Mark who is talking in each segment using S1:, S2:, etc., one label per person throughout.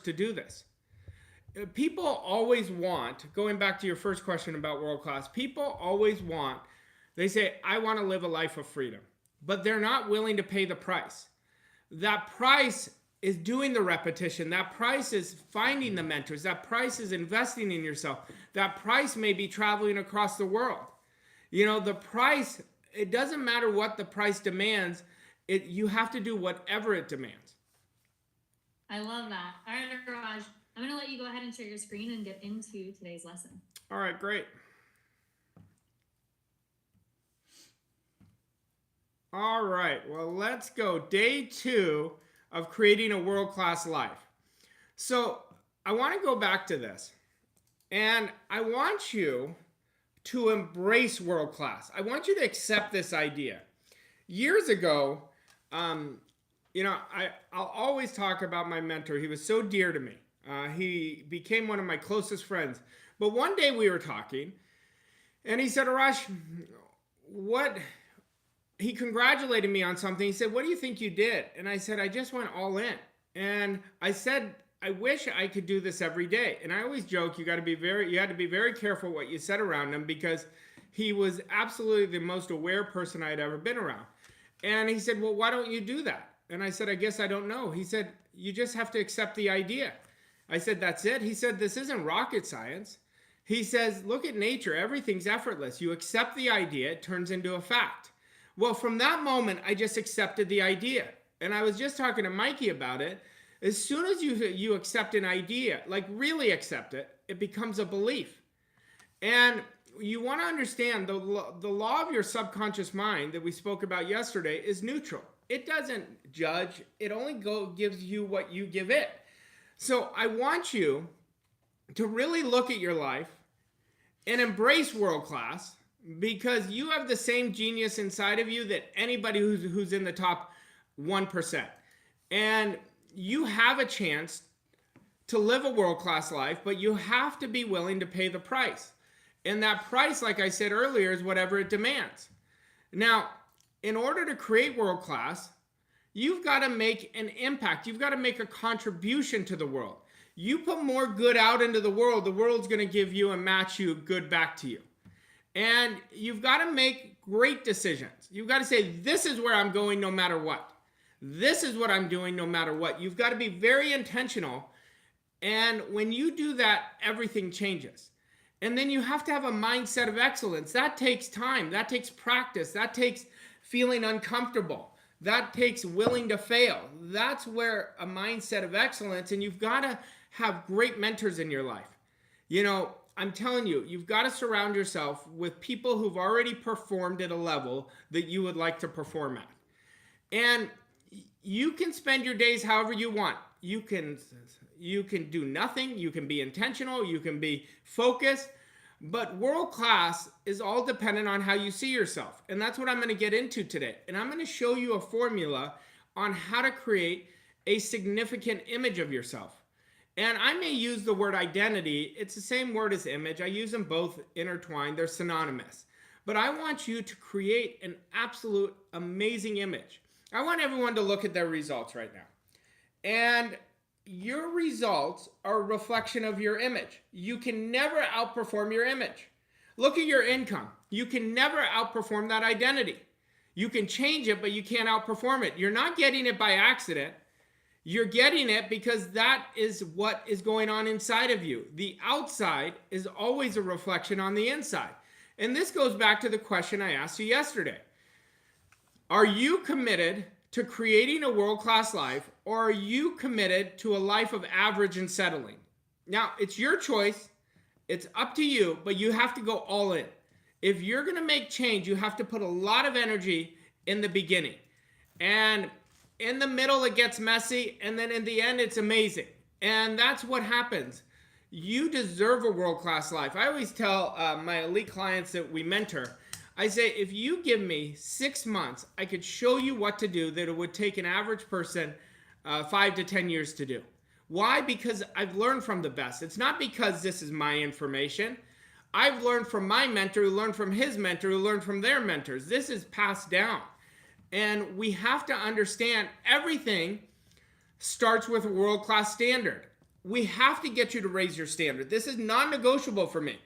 S1: to do this. People always want, going back to your first question about world class, people always want, they say, I want to live a life of freedom, but they're not willing to pay the price. That price is doing the repetition. That price is finding the mentors. That price is investing in yourself. That price may be traveling across the world. The price, it doesn't matter what the price demands. You have to do whatever it demands.
S2: I love that. All right, Raj, I'm going to let you go ahead and share your screen and get into today's lesson.
S1: All right, great. All right, well, let's go. Day 2 of creating a world-class life. So I want to go back to this, and I want you to embrace world-class. I want you to accept this idea. Years ago, I'll always talk about my mentor. He was so dear to me. He became one of my closest friends. But one day we were talking, and he said, Arash, he congratulated me on something. He said, what do you think you did? And I said, I just went all in. And I said, I wish I could do this every day. And I always joke, you had to be very careful what you said around him, because he was absolutely the most aware person I had ever been around. And he said, well, why don't you do that? And I said, I guess I don't know. He said, you just have to accept the idea. I said, that's it? He said, this isn't rocket science. He says, look at nature. Everything's effortless. You accept the idea, it turns into a fact. Well, from that moment, I just accepted the idea. And I was just talking to Mikey about it. As soon as you accept an idea, like really accept it, it becomes a belief. And you want to understand the law of your subconscious mind that we spoke about yesterday is neutral. It doesn't judge. It only gives you what you give it. So I want you to really look at your life and embrace world class, because you have the same genius inside of you that anybody who's in the top 1%. And you have a chance to live a world-class life, but you have to be willing to pay the price. And that price, like I said earlier, is whatever it demands. Now, in order to create world-class, you've got to make an impact. You've got to make a contribution to the world. You put more good out into the world's going to give you and match you good back to you. And you've got to make great decisions. You've got to say, this is where I'm going no matter what. This is what I'm doing no matter what. You've got to be very intentional. And when you do that, everything changes. And then you have to have a mindset of excellence. That takes time. That takes practice. That takes feeling uncomfortable. That takes willing to fail. That's where a mindset of excellence, and you've got to have great mentors in your life. I'm telling you, you've got to surround yourself with people who've already performed at a level that you would like to perform at. And you can spend your days however you want. You can do nothing. You can be intentional. You can be focused. But world class is all dependent on how you see yourself. And that's what I'm going to get into today. And I'm going to show you a formula on how to create a significant image of yourself. And I may use the word identity. It's the same word as image. I use them both intertwined. They're synonymous. But I want you to create an absolute amazing image. I want everyone to look at their results right now. And your results are a reflection of your image. You can never outperform your image. Look at your income. You can never outperform that identity. You can change it, but you can't outperform it. You're not getting it by accident. You're getting it because that is what is going on inside of you. The outside is always a reflection on the inside. And this goes back to the question I asked you yesterday. Are you committed to creating a world-class life, or are you committed to a life of average and settling? Now, it's your choice. It's up to you, but you have to go all in. If you're going to make change, you have to put a lot of energy in the beginning. And in the middle, it gets messy, and then in the end, it's amazing. And that's what happens. You deserve a world-class life. I always tell my elite clients that we mentor, I say, if you give me 6 months, I could show you what to do that it would take an average person 5 to 10 years to do. Why? Because I've learned from the best. It's not because this is my information. I've learned from my mentor, who learned from his mentor, who learned from their mentors. This is passed down. And we have to understand everything starts with a world-class standard. we have to get you to raise your standard. This is non-negotiable for me.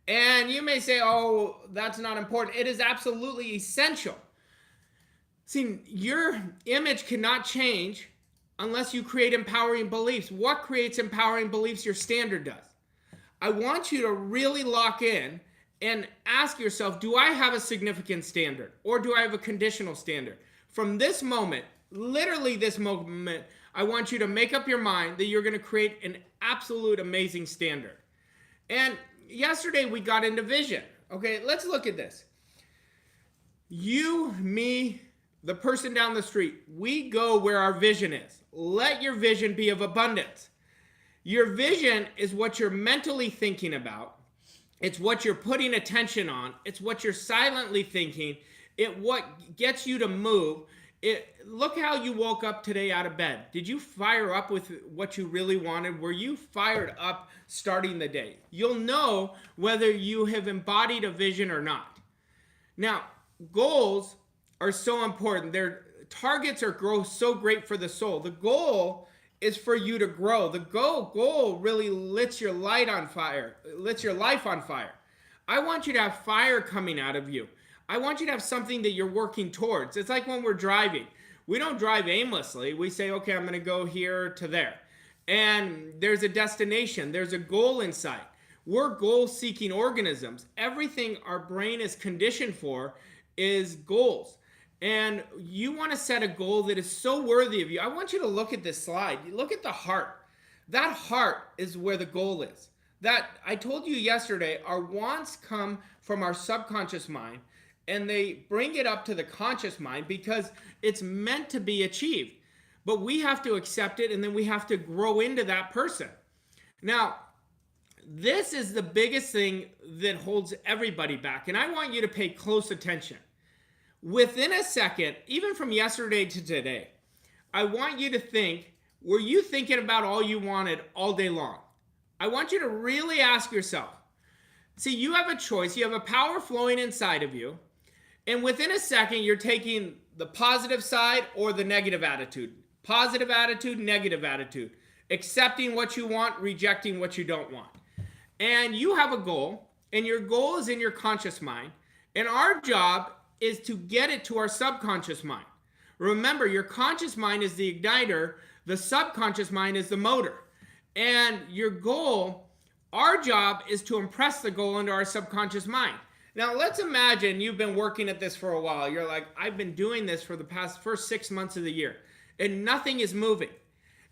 S1: And you may say, oh, that's not important. It is absolutely essential. See, your image cannot change unless you create empowering beliefs. What creates empowering beliefs? Your standard does. I want you to really lock in and ask yourself, do I have a significant standard or do I have a conditional standard? From this moment, literally this moment, I want you to make up your mind that you're going to create an absolute amazing standard. And yesterday we got into vision. Okay, let's look at this. You, me, the person down the street, we go where our vision is. Let your vision be of abundance. Your vision is what you're mentally thinking about. It's what you're putting attention on. It's what you're silently thinking. It what gets you to move. Look how you woke up today out of bed. Did you fire up with what you really wanted? Were you fired up starting the day? You'll know whether you have embodied a vision or not. Now, goals are so important. Their targets are so great for the soul. The goal is for you to grow. The goal really lets your light on fire, lets your life on fire. I want you to have fire coming out of you. I want you to have something that you're working towards. It's like when we're driving. We don't drive aimlessly. We say, okay, I'm going to go here to there. And there's a destination. There's a goal in sight. We're goal-seeking organisms. Everything our brain is conditioned for is goals. And you want to set a goal that is so worthy of you. I want you to look at this slide. Look at the heart. That heart is where the goal is. That I told you yesterday, our wants come from our subconscious mind and they bring it up to the conscious mind because it's meant to be achieved. But we have to accept it and then we have to grow into that person. Now, this is the biggest thing that holds everybody back. And I want you to pay close attention. Within a second, even from yesterday to today, I want you to think, were you thinking about all you wanted all day long? I want you to really ask yourself. See, you have a choice. You have a power flowing inside of you. And within a second, you're taking the positive side or the negative attitude. Positive attitude, negative attitude. Accepting what you want, rejecting what you don't want. And you have a goal, and your goal is in your conscious mind. And our job is to get it to our subconscious mind. Remember, your conscious mind is the igniter, the subconscious mind is the motor. And your goal, our job is to impress the goal into our subconscious mind. Now, let's imagine you've been working at this for a while. You're like, I've been doing this for the first 6 months of the year, and nothing is moving.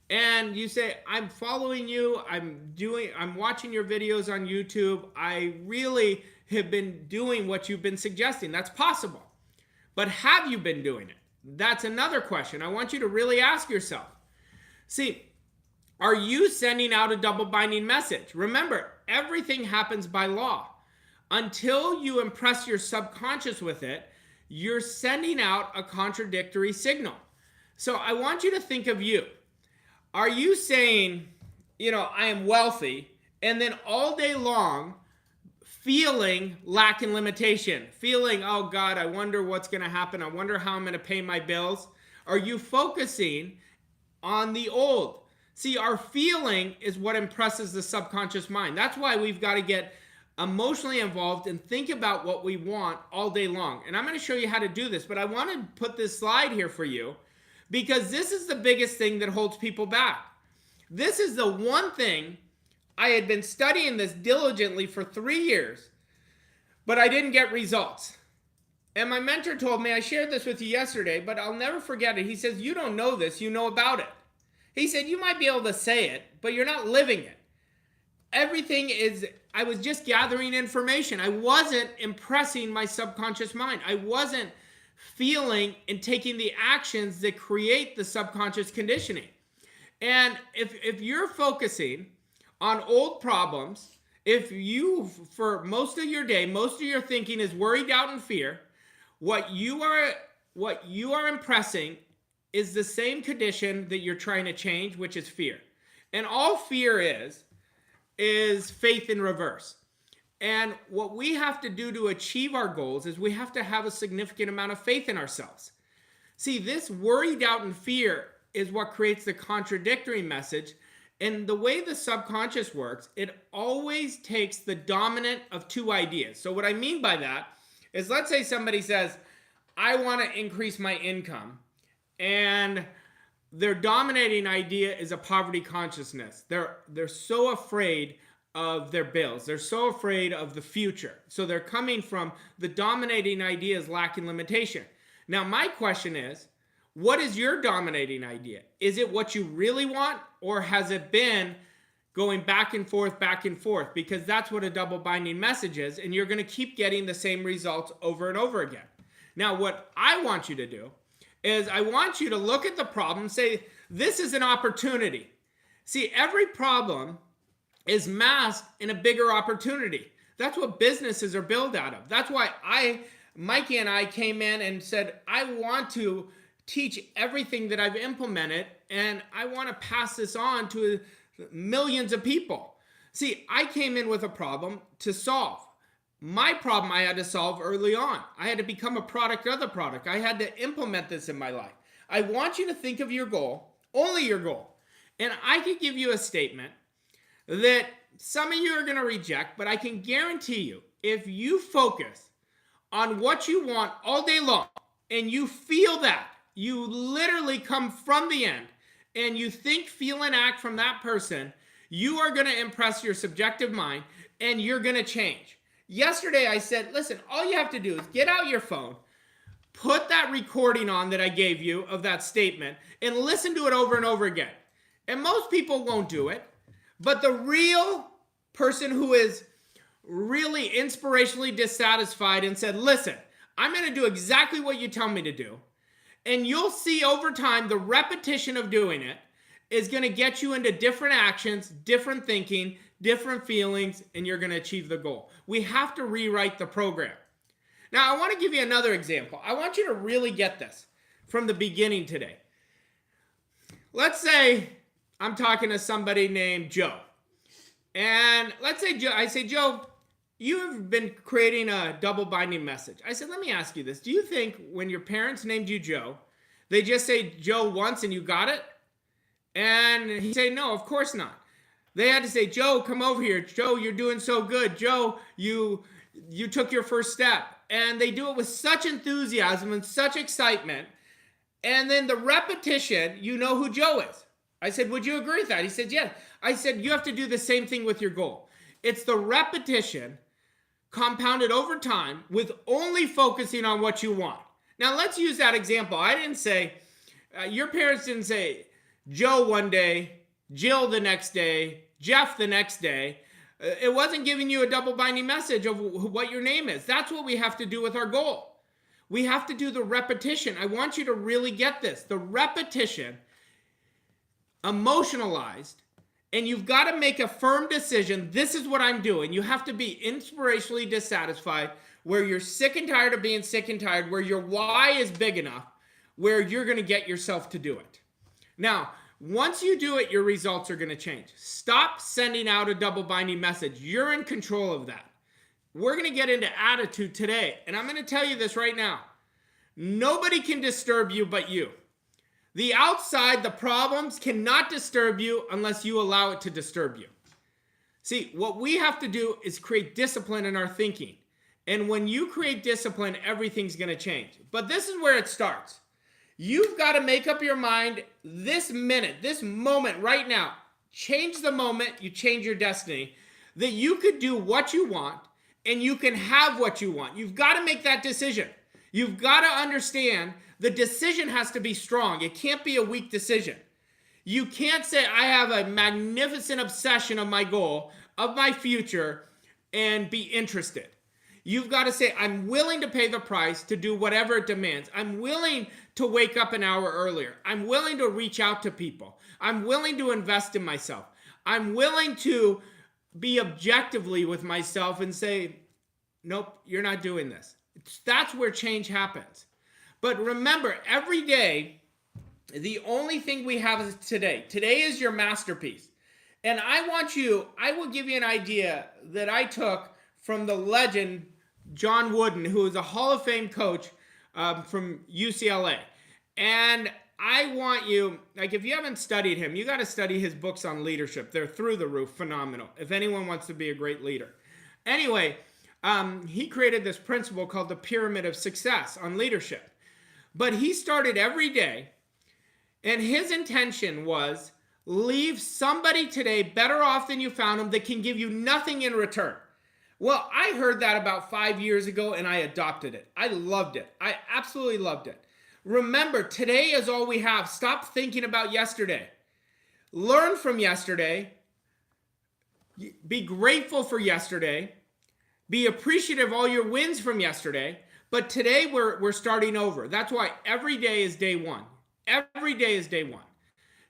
S1: And you say, I'm following you, I'm watching your videos on YouTube, I really have been doing what you've been suggesting. That's possible. But have you been doing it? That's another question. I want you to really ask yourself. See, are you sending out a double binding message? Remember, everything happens by law. Until you impress your subconscious with it, you're sending out a contradictory signal. So I want you to think of you. Are you saying, I am wealthy, and then all day long, feeling lack and limitation, feeling, oh God, I wonder what's going to happen. I wonder how I'm going to pay my bills. Are you focusing on the old? See, our feeling is what impresses the subconscious mind. That's why we've got to get emotionally involved and think about what we want all day long. And I'm going to show you how to do this, but I want to put this slide here for you because this is the biggest thing that holds people back. This is the one thing. I had been studying this diligently for 3 years, but I didn't get results. And my mentor told me, I shared this with you yesterday, but I'll never forget it. He says, you don't know this, you know about it. He said, you might be able to say it, but you're not living it. Everything is, I was just gathering information. I wasn't impressing my subconscious mind. I wasn't feeling and taking the actions that create the subconscious conditioning. And if you're focusing on old problems, if you, for most of your day, most of your thinking is worry, doubt, and fear, what you are impressing is the same condition that you're trying to change, which is fear. And all fear is faith in reverse. And what we have to do to achieve our goals is we have to have a significant amount of faith in ourselves. See, this worry, doubt, and fear is what creates the contradictory message. And the way the subconscious works, it always takes the dominant of two ideas. So what I mean by that is, let's say somebody says, I want to increase my income, and their dominating idea is a poverty consciousness. They're so afraid of their bills. They're so afraid of the future. So they're coming from the dominating idea is lacking limitation. Now, my question is, what is your dominating idea? Is it what you really want, or has it been going back and forth, back and forth? Because that's what a double binding message is, and you're going to keep getting the same results over and over again. Now, what I want you to do is I want you to look at the problem and say, this is an opportunity. See, every problem is masked in a bigger opportunity. That's what businesses are built out of. That's why Mikey and I came in and said, I want to teach everything that I've implemented, and I want to pass this on to millions of people. See, I came in with a problem to solve. My problem I had to solve early on. I had to become a product of the product. I had to implement this in my life. I want you to think of your goal, only your goal. And I could give you a statement that some of you are going to reject, but I can guarantee you, if you focus on what you want all day long, and you feel that, you literally come from the end, and you think, feel, and act from that person, you are going to impress your subjective mind, and you're going to change. Yesterday I said, listen, all you have to do is get out your phone, put that recording on that I gave you of that statement, and listen to it over and over again. And most people won't do it, but the real person who is really inspirationally dissatisfied and said, listen, I'm going to do exactly what you tell me to do, and you'll see over time the repetition of doing it is going to get you into different actions, different thinking, different feelings, and you're going to achieve the goal. We have to rewrite the program. Now, I want to give you another example. I want you to really get this from the beginning today. Let's say I'm talking to somebody named Joe. And let's say Joe, I say, Joe, you have been creating a double binding message. I said, let me ask you this. Do you think when your parents named you Joe, they just say Joe once and you got it? And he say, no, of course not. They had to say, Joe, come over here. Joe, you're doing so good. Joe, you took your first step. And they do it with such enthusiasm and such excitement. And then the repetition, you know who Joe is. I said, would you agree with that? He said, yeah. I said, you have to do the same thing with your goal. It's the repetition compounded over time with only focusing on what you want. Now, let's use that example. I didn't say, your parents didn't say, Joe one day, Jill the next day, Jeff the next day. It wasn't giving you a double binding message of what your name is. That's what we have to do with our goal. We have to do the repetition. I want you to really get this. The repetition, emotionalized, and you've got to make a firm decision. This is what I'm doing. You have to be inspirationally dissatisfied, where you're sick and tired of being sick and tired, where your why is big enough, where you're going to get yourself to do it. Now, once you do it, your results are going to change. Stop sending out a double binding message. You're in control of that. We're going to get into attitude today. And I'm going to tell you this right now. Nobody can disturb you but you. The outside, the problems cannot disturb you unless you allow it to disturb you. See, what we have to do is create discipline in our thinking. And when you create discipline, everything's going to change. But this is where it starts. You've got to make up your mind this minute, this moment right now. Change the moment, you change your destiny, that you could do what you want and you can have what you want. You've got to make that decision. You've got to understand the decision has to be strong. It can't be a weak decision. You can't say, I have a magnificent obsession of my goal, of my future, and be interested. You've got to say, I'm willing to pay the price to do whatever it demands. I'm willing to wake up an hour earlier. I'm willing to reach out to people. I'm willing to invest in myself. I'm willing to be objectively with myself and say, nope, you're not doing this. That's where change happens. But remember, every day, the only thing we have is today. Today is your masterpiece. And I will give you an idea that I took from the legend John Wooden, who is a Hall of Fame coach from UCLA. And I want you, like, if you haven't studied him, you got to study his books on leadership. They're through the roof, phenomenal. If anyone wants to be a great leader. Anyway, he created this principle called the pyramid of success on leadership. But he started every day, and his intention was leave somebody today better off than you found them that can give you nothing in return. Well, I heard that about 5 years ago, and I adopted it. I loved it. I absolutely loved it. Remember, today is all we have. Stop thinking about yesterday. Learn from yesterday. Be grateful for yesterday. Be appreciative of all your wins from yesterday. But today we're starting over. That's why every day is day one. Every day is day one.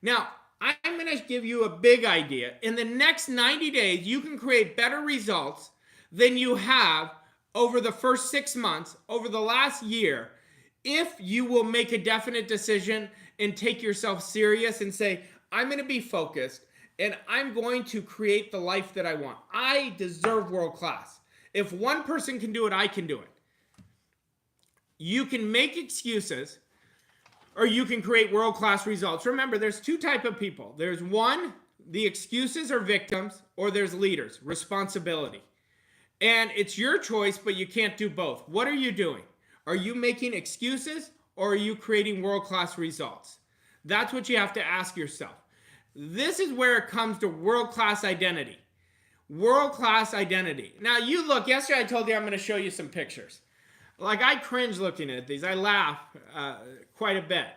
S1: Now, I'm going to give you a big idea. In the next 90 days, you can create better results than you have over the first 6 months, over the last year, if you will make a definite decision and take yourself serious and say, I'm going to be focused and I'm going to create the life that I want. I deserve world class. If one person can do it, I can do it. You can make excuses or you can create world class results. Remember, there's two types of people. There's one, the excuses are victims, or there's leaders, responsibility. And it's your choice, but you can't do both. What are you doing? Are you making excuses or are you creating world-class results? That's what you have to ask yourself. This is where it comes to world-class identity. World-class identity. Now you look, yesterday I told you I'm going to show you some pictures. Like I cringe looking at these. I laugh quite a bit.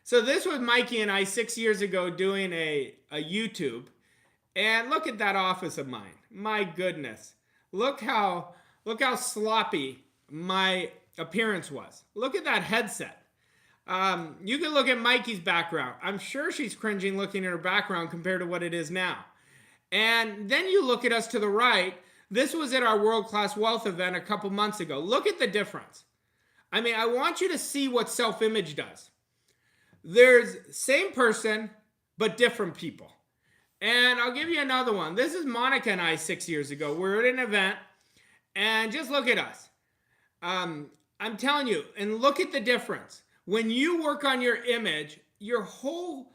S1: So this was Mikey and I 6 years ago doing a YouTube. And look at that office of mine. My goodness. Look how sloppy my appearance was. Look at that headset. You can look at Mikey's background. I'm sure she's cringing looking at her background compared to what it is now. And then you look at us to the right. This was at our World Class Wealth event a couple months ago. Look at the difference. I mean, I want you to see what self-image does. There's same person, but different people. And I'll give you another one. This is Monica and I 6 years ago. We're at an event, and just look at us. I'm telling you, and look at the difference. When you work on your image, your whole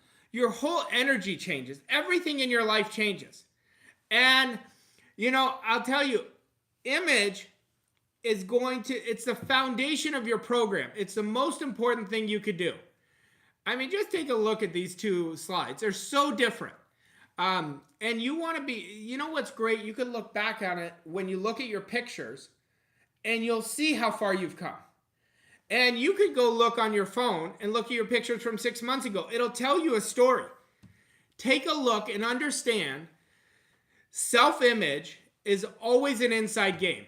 S1: energy changes. Everything in your life changes. And, you know, I'll tell you, image is it's the foundation of your program. It's the most important thing you could do. I mean, just take a look at these two slides. They're so different. And you want to be, you know what's great? You can look back on it when you look at your pictures and you'll see how far you've come. And you could go look on your phone and look at your pictures from 6 months ago. It'll tell you a story. Take a look and understand self-image is always an inside game.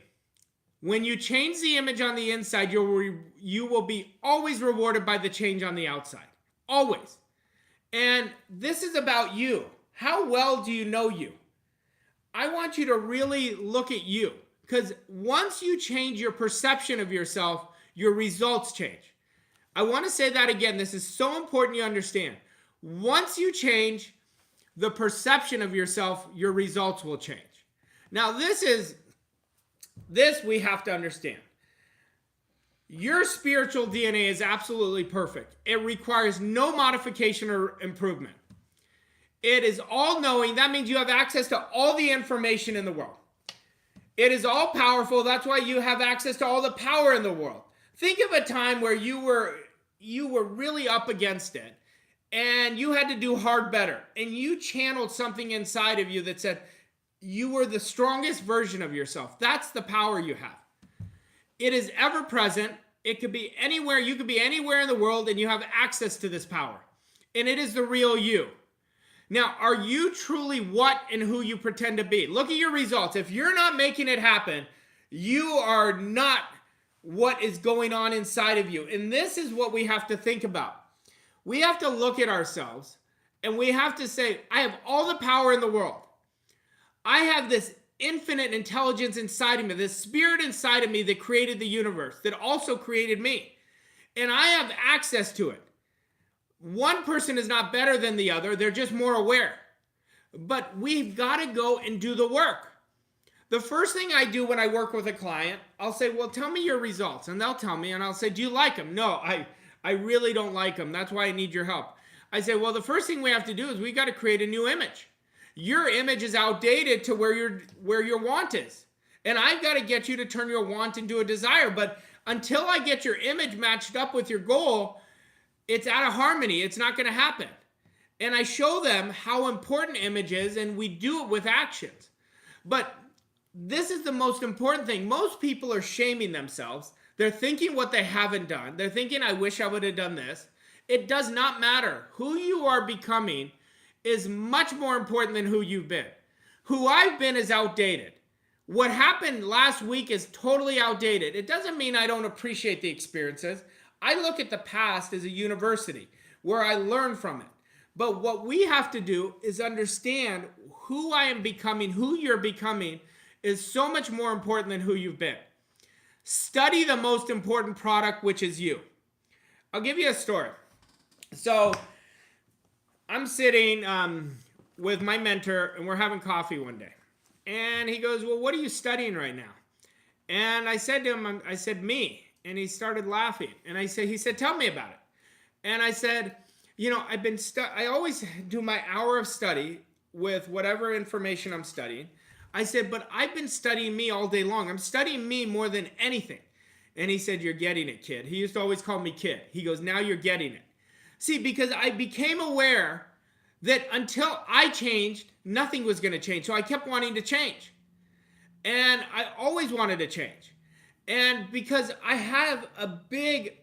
S1: When you change the image on the inside, you will be always rewarded by the change on the outside. Always. And this is about you. How well do you know you? I want you to really look at you, because once you change your perception of yourself, your results change. I want to say that again. This is so important you understand. Once you change the perception of yourself, your results will change. Now, this we have to understand. Your spiritual DNA is absolutely perfect. It requires no modification or improvement. It is all-knowing. That means you have access to all the information in the world. It is all-powerful. That's why you have access to all the power in the world. Think of a time where you were really up against it and you had to do hard better, and you channeled something inside of you that said you were the strongest version of yourself. That's the power you have. It is ever present. It could be anywhere. You could be anywhere in the world and you have access to this power. And it is the real you. Now, are you truly what and who you pretend to be? Look at your results. If you're not making it happen, you are not what is going on inside of you. And this is what we have to think about. We have to look at ourselves and we have to say, I have all the power in the world. I have this infinite intelligence inside of me, this spirit inside of me that created the universe, that also created me. And I have access to it. One person is not better than the other. They're just more aware. But we've got to go and do the work. The first thing I do when I work with a client, I'll say, well, tell me your results. And they'll tell me, and I'll say, do you like them? No, I really don't like them. That's why I need your help. I said, well, the first thing we have to do is we got to create a new image. Your image is outdated to where your want is. And I've got to get you to turn your want into a desire. But until I get your image matched up with your goal, it's out of harmony. It's not going to happen. And I show them how important image is, and we do it with actions. But this is the most important thing. Most people are shaming themselves. They're thinking what they haven't done. They're thinking, I wish I would have done this. It does not matter. Who you are becoming is much more important than who you've been. Who I've been is outdated. What happened last week is totally outdated. It doesn't mean I don't appreciate the experiences. I look at the past as a university where I learn from it. But what we have to do is understand who I am becoming, who you're becoming is so much more important than who you've been. Study the most important product, which is you. I'll give you a story. So I'm sitting with my mentor and we're having coffee one day. And he goes, well, what are you studying right now? And I said to him, I said, me. And he started laughing. And he said, tell me about it. And I said, you know, I always do my hour of study with whatever information I'm studying. I said, but I've been studying me all day long. I'm studying me more than anything. And he said, you're getting it, kid. He used to always call me kid. He goes, now you're getting it. See, because I became aware that until I changed, nothing was going to change. So I kept wanting to change. And I always wanted to change. And because I have big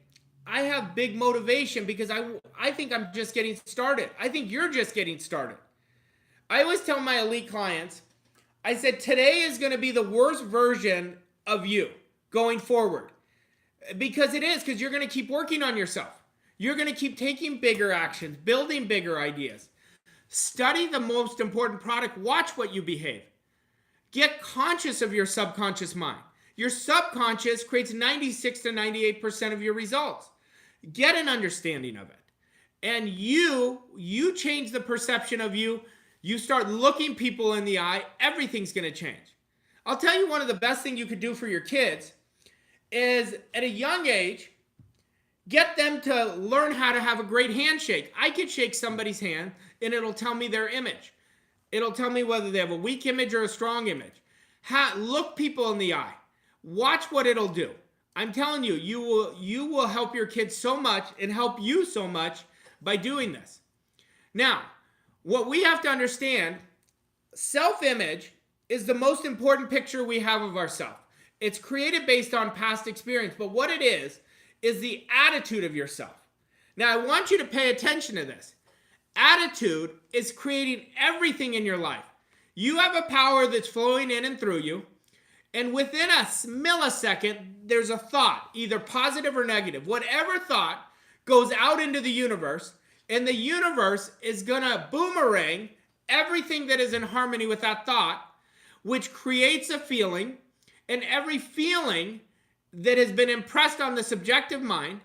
S1: motivation, because I think I'm just getting started. I think you're just getting started. I always tell my elite clients, I said, today is going to be the worst version of you going forward. Because it is, because you're going to keep working on yourself. You're going to keep taking bigger actions, building bigger ideas. Study the most important product. Watch what you behave. Get conscious of your subconscious mind. Your subconscious creates 96 to 98% of your results. Get an understanding of it. And you change the perception of you. You start looking people in the eye. Everything's going to change. I'll tell you one of the best things you could do for your kids is at a young age, get them to learn how to have a great handshake. I could shake somebody's hand and it'll tell me their image. It'll tell me whether they have a weak image or a strong image. Look people in the eye. Watch what it'll do. I'm telling you, you will help your kids so much and help you so much by doing this. Now, what we have to understand, self-image is the most important picture we have of ourselves. It's created based on past experience, but what it is the attitude of yourself. Now, I want you to pay attention to this. Attitude is creating everything in your life. You have a power that's flowing in and through you, and within a millisecond, there's a thought, either positive or negative. Whatever thought goes out into the universe, and the universe is going to boomerang everything that is in harmony with that thought, which creates a feeling, and every feeling that has been impressed on the subjective mind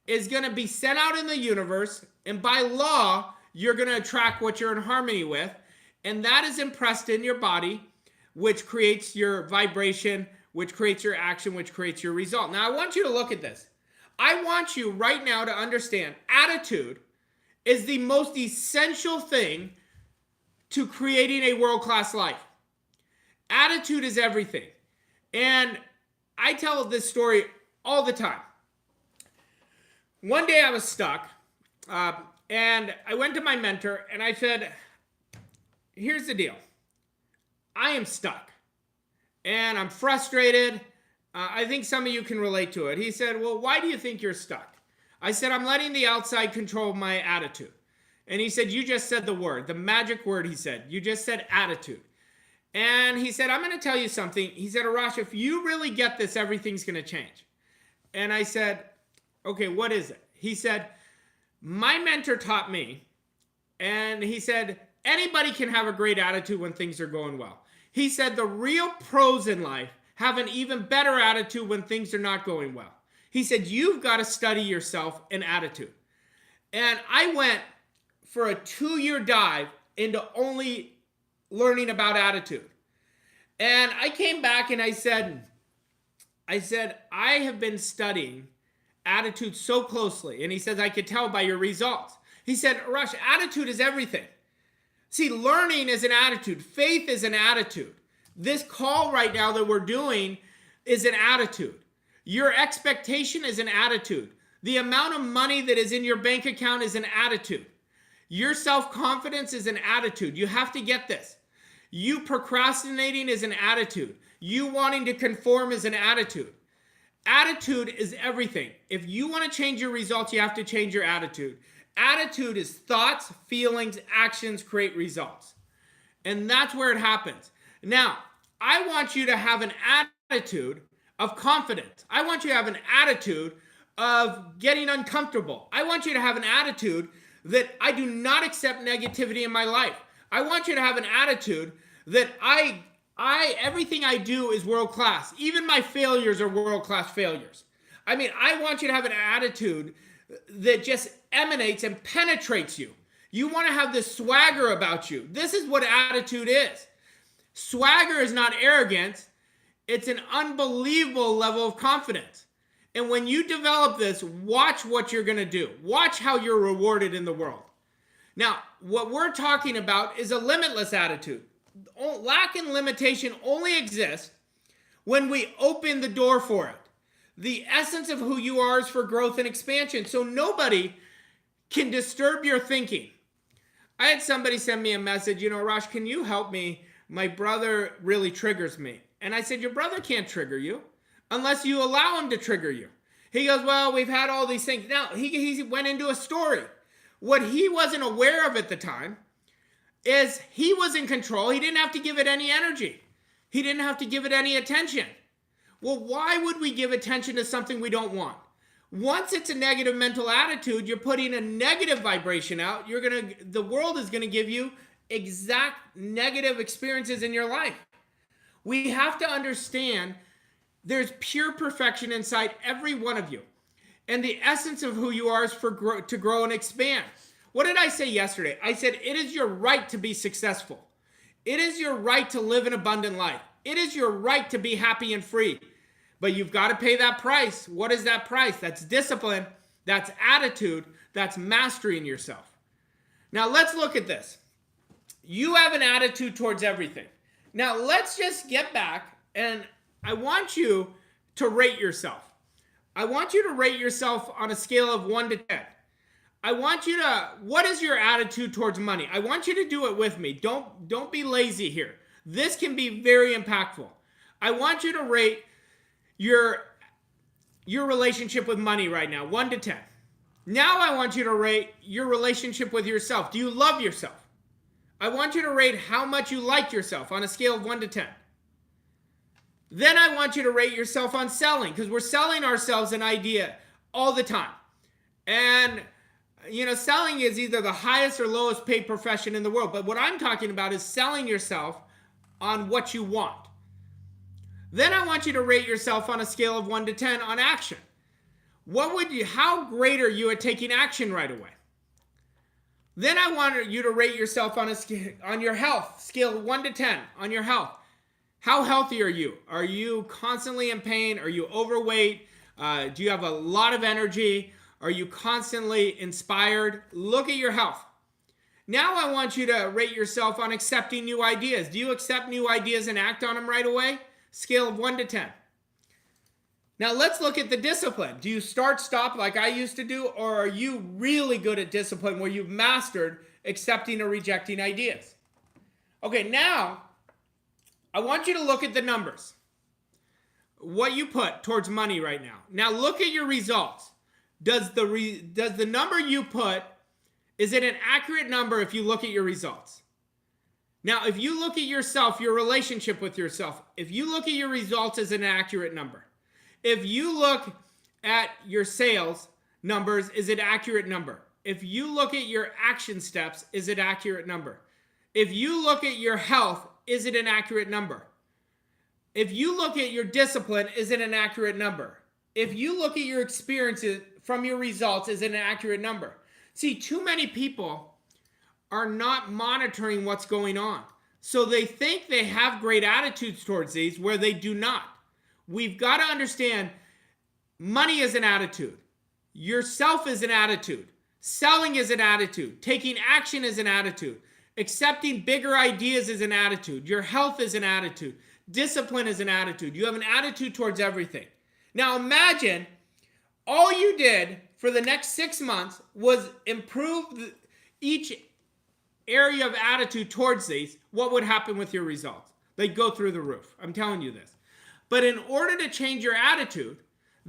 S1: is going to be sent out in the universe, and by law, you're going to attract what you're in harmony with, and that is impressed in your body, which creates your vibration, which creates your action, which creates your result. Now, I want you to look at this. I want you right now to understand attitude is the most essential thing to creating a world-class life. Attitude is everything. And I tell this story all the time. One day I was stuck, and I went to my mentor, and I said, here's the deal. I am stuck, and I'm frustrated. I think some of you can relate to it. He said, well, why do you think you're stuck? I said, I'm letting the outside control my attitude. And he said, you just said the word, the magic word, he said. You just said attitude. And he said, I'm going to tell you something. He said, Arash, if you really get this, everything's going to change. And I said, okay, what is it? He said, my mentor taught me, and he said, anybody can have a great attitude when things are going well. He said, the real pros in life have an even better attitude when things are not going well. He said, you've got to study yourself and attitude. And I went for a 2-year dive into only learning about attitude. And I came back and I said, I have been studying attitude so closely. And he says, I could tell by your results. He said, Arash, attitude is everything. See, learning is an attitude. Faith is an attitude. This call right now that we're doing is an attitude. Your expectation is an attitude. The amount of money that is in your bank account is an attitude. Your self-confidence is an attitude. You have to get this. You procrastinating is an attitude. You wanting to conform is an attitude. Attitude is everything. If you want to change your results, you have to change your attitude. Attitude is thoughts, feelings, actions create results. And that's where it happens. Now, I want you to have an attitude of confidence. I want you to have an attitude of getting uncomfortable. I want you to have an attitude that I do not accept negativity in my life. I want you to have an attitude that everything I do is world class. Even my failures are world class failures. I mean, I want you to have an attitude that just emanates and penetrates you. You want to have this swagger about you. This is what attitude is. Swagger is not arrogance. It's an unbelievable level of confidence. And when you develop this, watch what you're going to do. Watch how you're rewarded in the world. Now, what we're talking about is a limitless attitude. Lack and limitation only exist when we open the door for it. The essence of who you are is for growth and expansion. So nobody can disturb your thinking. I had somebody send me a message, Arash, can you help me? My brother really triggers me. And I said, your brother can't trigger you unless you allow him to trigger you. He goes, well, we've had all these things. Now, he went into a story. What he wasn't aware of at the time is he was in control. He didn't have to give it any energy. He didn't have to give it any attention. Well, why would we give attention to something we don't want? Once it's a negative mental attitude, you're putting a negative vibration out. The world is going to give you exact negative experiences in your life. We have to understand there's pure perfection inside every one of you. And the essence of who you are is to grow and expand. What did I say yesterday? I said, it is your right to be successful. It is your right to live an abundant life. It is your right to be happy and free. But you've got to pay that price. What is that price? That's discipline. That's attitude. That's mastery in yourself. Now let's look at this. You have an attitude towards everything. Now let's just get back and I want you to rate yourself. I want you to rate yourself on a scale of 1 to 10. I want you to, what is your attitude towards money? I want you to do it with me. Don't be lazy here. This can be very impactful. I want you to rate your relationship with money right now, 1 to 10. Now I want you to rate your relationship with yourself. Do you love yourself? I want you to rate how much you like yourself on a scale of 1 to 10. Then I want you to rate yourself on selling, because we're selling ourselves an idea all the time. And, selling is either the highest or lowest paid profession in the world. But what I'm talking about is selling yourself on what you want. Then I want you to rate yourself on a scale of 1 to 10 on action. How great are you at taking action right away? Then I want you to rate yourself on your health, scale 1 to 10 on your health. How healthy are you? Are you constantly in pain? Are you overweight? Do you have a lot of energy? Are you constantly inspired? Look at your health. Now I want you to rate yourself on accepting new ideas. Do you accept new ideas and act on them right away? Scale of 1 to 10. Now let's look at the discipline. Do you start, stop like I used to do, or are you really good at discipline where you've mastered accepting or rejecting ideas? Okay, now I want you to look at the numbers. What you put towards money right now. Now look at your results. Does the number you put, is it an accurate number if you look at your results? Now, if you look at yourself, your relationship with yourself, if you look at your results as an accurate number, if you look at your sales numbers, is it an accurate number? If you look at your action steps, is it an accurate number? If you look at your health, is it an accurate number? If you look at your discipline, is it an accurate number? If you look at your experiences from your results, is it an accurate number? See, too many people are not monitoring what's going on. So they think they have great attitudes towards these where they do not. We've got to understand money is an attitude. Yourself is an attitude. Selling is an attitude. Taking action is an attitude. Accepting bigger ideas is an attitude. Your health is an attitude. Discipline is an attitude. You have an attitude towards everything. Now imagine all you did for the next 6 months was improve each area of attitude towards these. What would happen with your results? They'd go through the roof. I'm telling you this. But in order to change your attitude,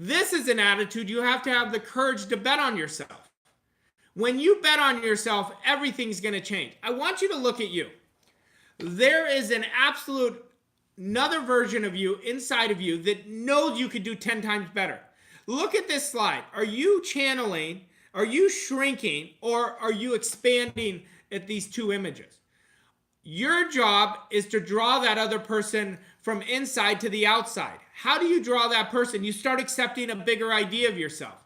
S1: this is an attitude you have to have the courage to bet on yourself. When you bet on yourself, everything's going to change. I want you to look at you. There is an absolute another version of you inside of you that knows you could do 10 times better. Look at this slide. Are you channeling? Are you shrinking? Or are you expanding at these two images? Your job is to draw that other person from inside to the outside. How do you draw that person? You start accepting a bigger idea of yourself.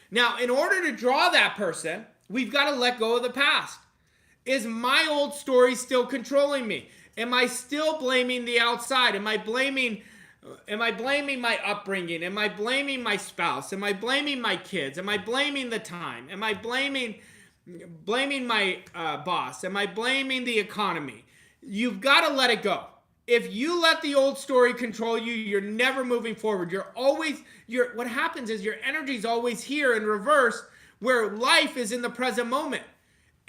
S1: Now, in order to draw that person, we've got to let go of the past. Is my old story still controlling me? Am I still blaming the outside? Am I blaming my upbringing? Am I blaming my spouse? Am I blaming my kids? Am I blaming the time? Am I blaming my boss? Am I blaming the economy? You've got to let it go. If you let the old story control you, you're never moving forward. What happens is your energy is always here in reverse, where life is in the present moment.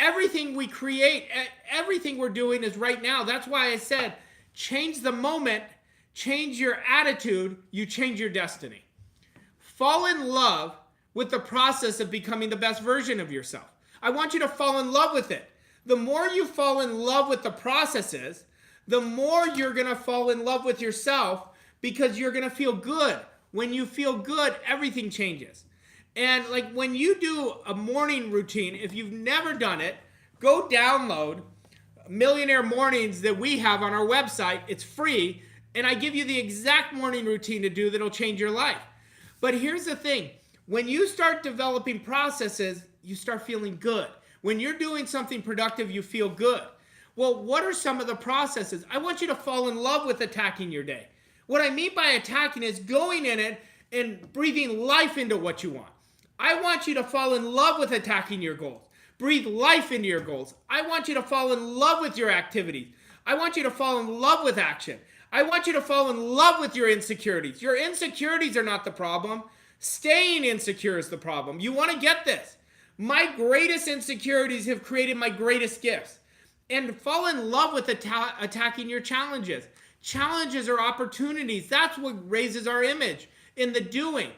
S1: Everything we create, everything we're doing is right now. That's why I said, change the moment, change your attitude, you change your destiny. Fall in love with the process of becoming the best version of yourself. I want you to fall in love with it. The more you fall in love with the processes, the more you're going to fall in love with yourself, because you're going to feel good. When you feel good, everything changes. And like when you do a morning routine, if you've never done it, go download Millionaire Mornings that we have on our website. It's free. And I give you the exact morning routine to do that'll change your life. But here's the thing. When you start developing processes, you start feeling good. When you're doing something productive, you feel good. Well, what are some of the processes? I want you to fall in love with attacking your day. What I mean by attacking is going in it and breathing life into what you want. I want you to fall in love with attacking your goals. Breathe life into your goals. I want you to fall in love with your activities. I want you to fall in love with action. I want you to fall in love with your insecurities. Your insecurities are not the problem. Staying insecure is the problem. You want to get this. My greatest insecurities have created my greatest gifts. And fall in love with attacking your challenges. Challenges are opportunities. That's what raises our image in the doing.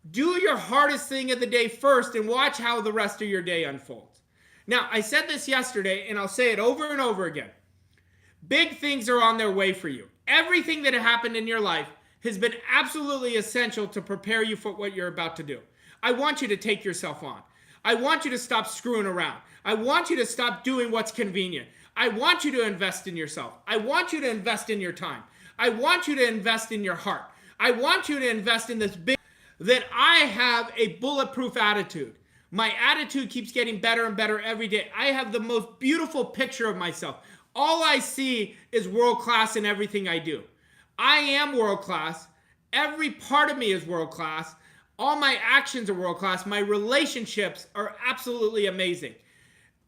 S1: Do your hardest thing of the day first and watch how the rest of your day unfolds. Now, I said this yesterday, and I'll say it over and over again. Big things are on their way for you. Everything that happened in your life has been absolutely essential to prepare you for what you're about to do. I want you to take yourself on. I want you to stop screwing around. I want you to stop doing what's convenient. I want you to invest in yourself. I want you to invest in your time. I want you to invest in your heart. I want you to invest in this big, that I have a bulletproof attitude. My attitude keeps getting better and better every day. I have the most beautiful picture of myself. All I see is world class in everything I do. I am world class. Every part of me is world class. All my actions are world class. My relationships are absolutely amazing.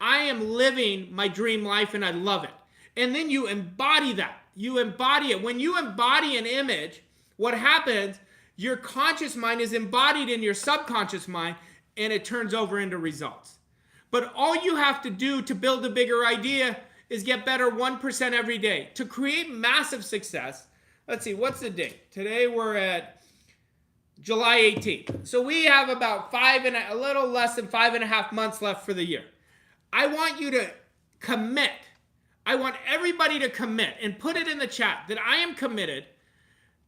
S1: I am living my dream life and I love it. And then you embody that. You embody it. When you embody an image, what happens, your conscious mind is embodied in your subconscious mind and it turns over into results. But all you have to do to build a bigger idea is get better 1% every day. To create massive success, let's see, what's the date? Today we're at July 18th. So we have about a little less than 5.5 months left for the year. I want you to commit. I want everybody to commit and put it in the chat that I am committed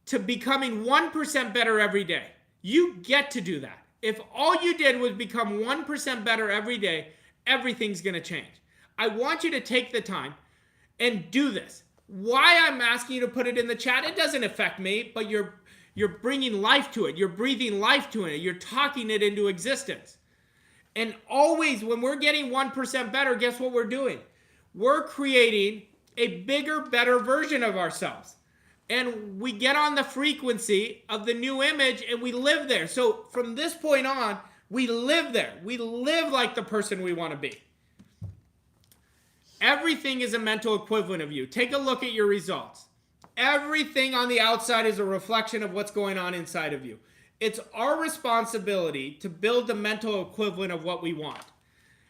S1: to becoming 1% better every day. You get to do that. If all you did was become 1% better every day, everything's going to change. I want you to take the time and do this. Why I'm asking you to put it in the chat, it doesn't affect me, but you're bringing life to it. You're breathing life to it. You're talking it into existence. And always when we're getting 1% better, guess what we're doing? We're creating a bigger, better version of ourselves. And we get on the frequency of the new image and we live there. So from this point on, We live there. We live like the person we want to be. Everything is a mental equivalent of you. Take a look at your results. Everything on the outside is a reflection of what's going on inside of you. It's our responsibility to build the mental equivalent of what we want.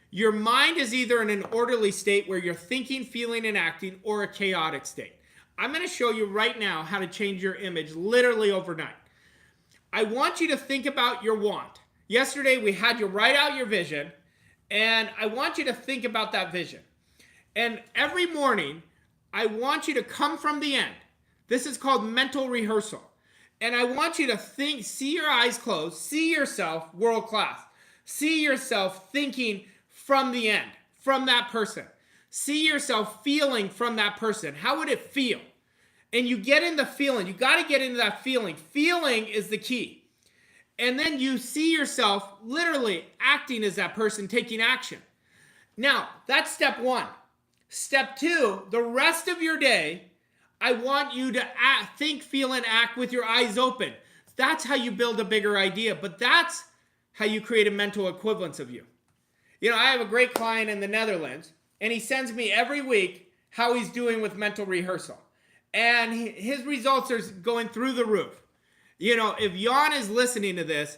S1: Your mind is either in an orderly state where you're thinking, feeling, and acting, or a chaotic state. I'm going to show you right now how to change your image literally overnight. I want you to think about your want. Yesterday, we had you write out your vision, and I want you to think about that vision. And every morning, I want you to come from the end. This is called mental rehearsal. And I want you to think, see your eyes closed, see yourself world class. See yourself thinking from the end, from that person. See yourself feeling from that person. How would it feel? And you get in the feeling. You got to get into that feeling. Feeling is the key. And then you see yourself literally acting as that person, taking action. Now, that's step one. Step two, the rest of your day, I want you to think, feel, and act with your eyes open. That's how you build a bigger idea, but that's how you create a mental equivalence of you. You know, I have a great client in the Netherlands, and he sends me every week how he's doing with mental rehearsal. And his results are going through the roof. You know, if Jan is listening to this,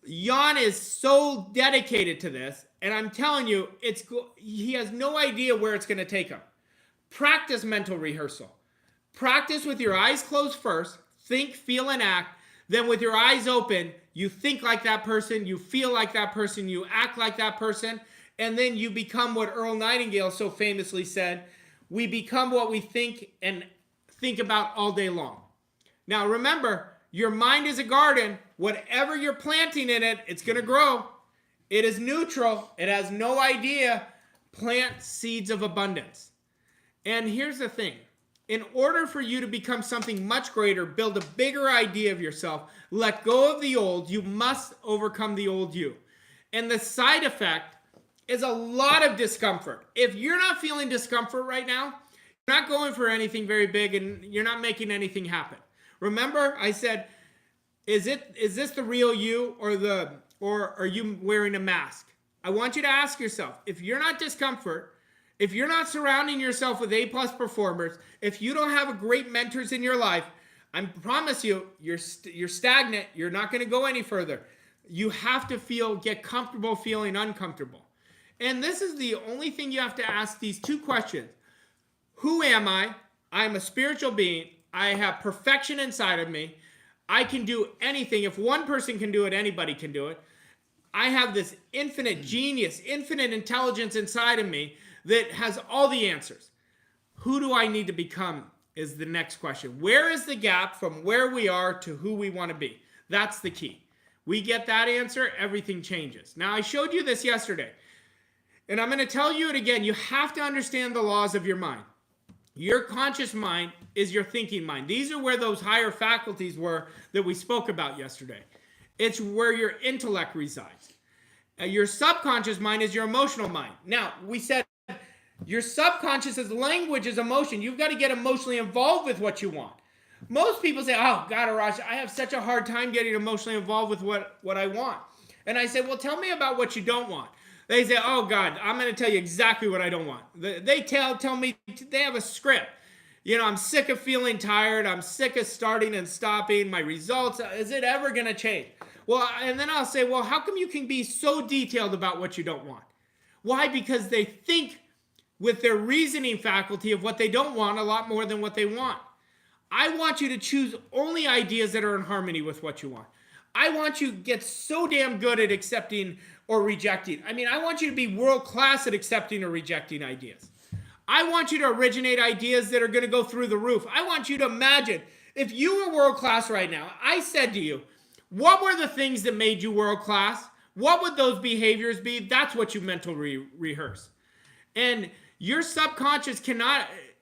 S1: Jan is so dedicated to this, and I'm telling you, he has no idea where it's going to take him. Practice mental rehearsal. Practice with your eyes closed first. Think, feel, and act. Then with your eyes open, you think like that person, you feel like that person, you act like that person, and then you become what Earl Nightingale so famously said, we become what we think and think about all day long. Now remember, your mind is a garden. Whatever you're planting in it, it's going to grow. It is neutral. It has no idea. Plant seeds of abundance. And here's the thing. In order for you to become something much greater, build a bigger idea of yourself, let go of the old, you must overcome the old you. And the side effect is a lot of discomfort. If you're not feeling discomfort right now, you're not going for anything very big and you're not making anything happen. Remember, I said, is this the real you or are you wearing a mask? I want you to ask yourself, if you're not discomfort, if you're not surrounding yourself with A+ performers, if you don't have great mentors in your life, I promise you, you're stagnant. You're not going to go any further. You have to get comfortable feeling uncomfortable. And this is the only thing you have to ask these two questions. Who am I? I'm a spiritual being. I have perfection inside of me. I can do anything. If one person can do it, anybody can do it. I have this infinite genius, infinite intelligence inside of me that has all the answers. Who do I need to become is the next question. Where is the gap from where we are to who we want to be? That's the key. We get that answer, everything changes. Now, I showed you this yesterday, and I'm going to tell you it again. You have to understand the laws of your mind. Your conscious mind is your thinking mind. These are where those higher faculties were that we spoke about yesterday. It's where your intellect resides. Your subconscious mind is your emotional mind. Now, we said your subconscious is language, is emotion. You've got to get emotionally involved with what you want. Most people say, oh, God, Arash, I have such a hard time getting emotionally involved with what I want. And I said, well, tell me about what you don't want. They say, oh, God, I'm going to tell you exactly what I don't want. They tell me, they have a script. You know, I'm sick of feeling tired. I'm sick of starting and stopping. My results, is it ever going to change? Well, and then I'll say, well, how come you can be so detailed about what you don't want? Why? Because they think with their reasoning faculty of what they don't want a lot more than what they want. I want you to choose only ideas that are in harmony with what you want. I want you to get so damn good at accepting or rejecting. I mean, I want you to be world class at accepting or rejecting ideas. I want you to originate ideas that are going to go through the roof. I want you to imagine if you were world class right now, I said to you, what were the things that made you world class? What would those behaviors be? That's what you mentally rehearse. And your subconscious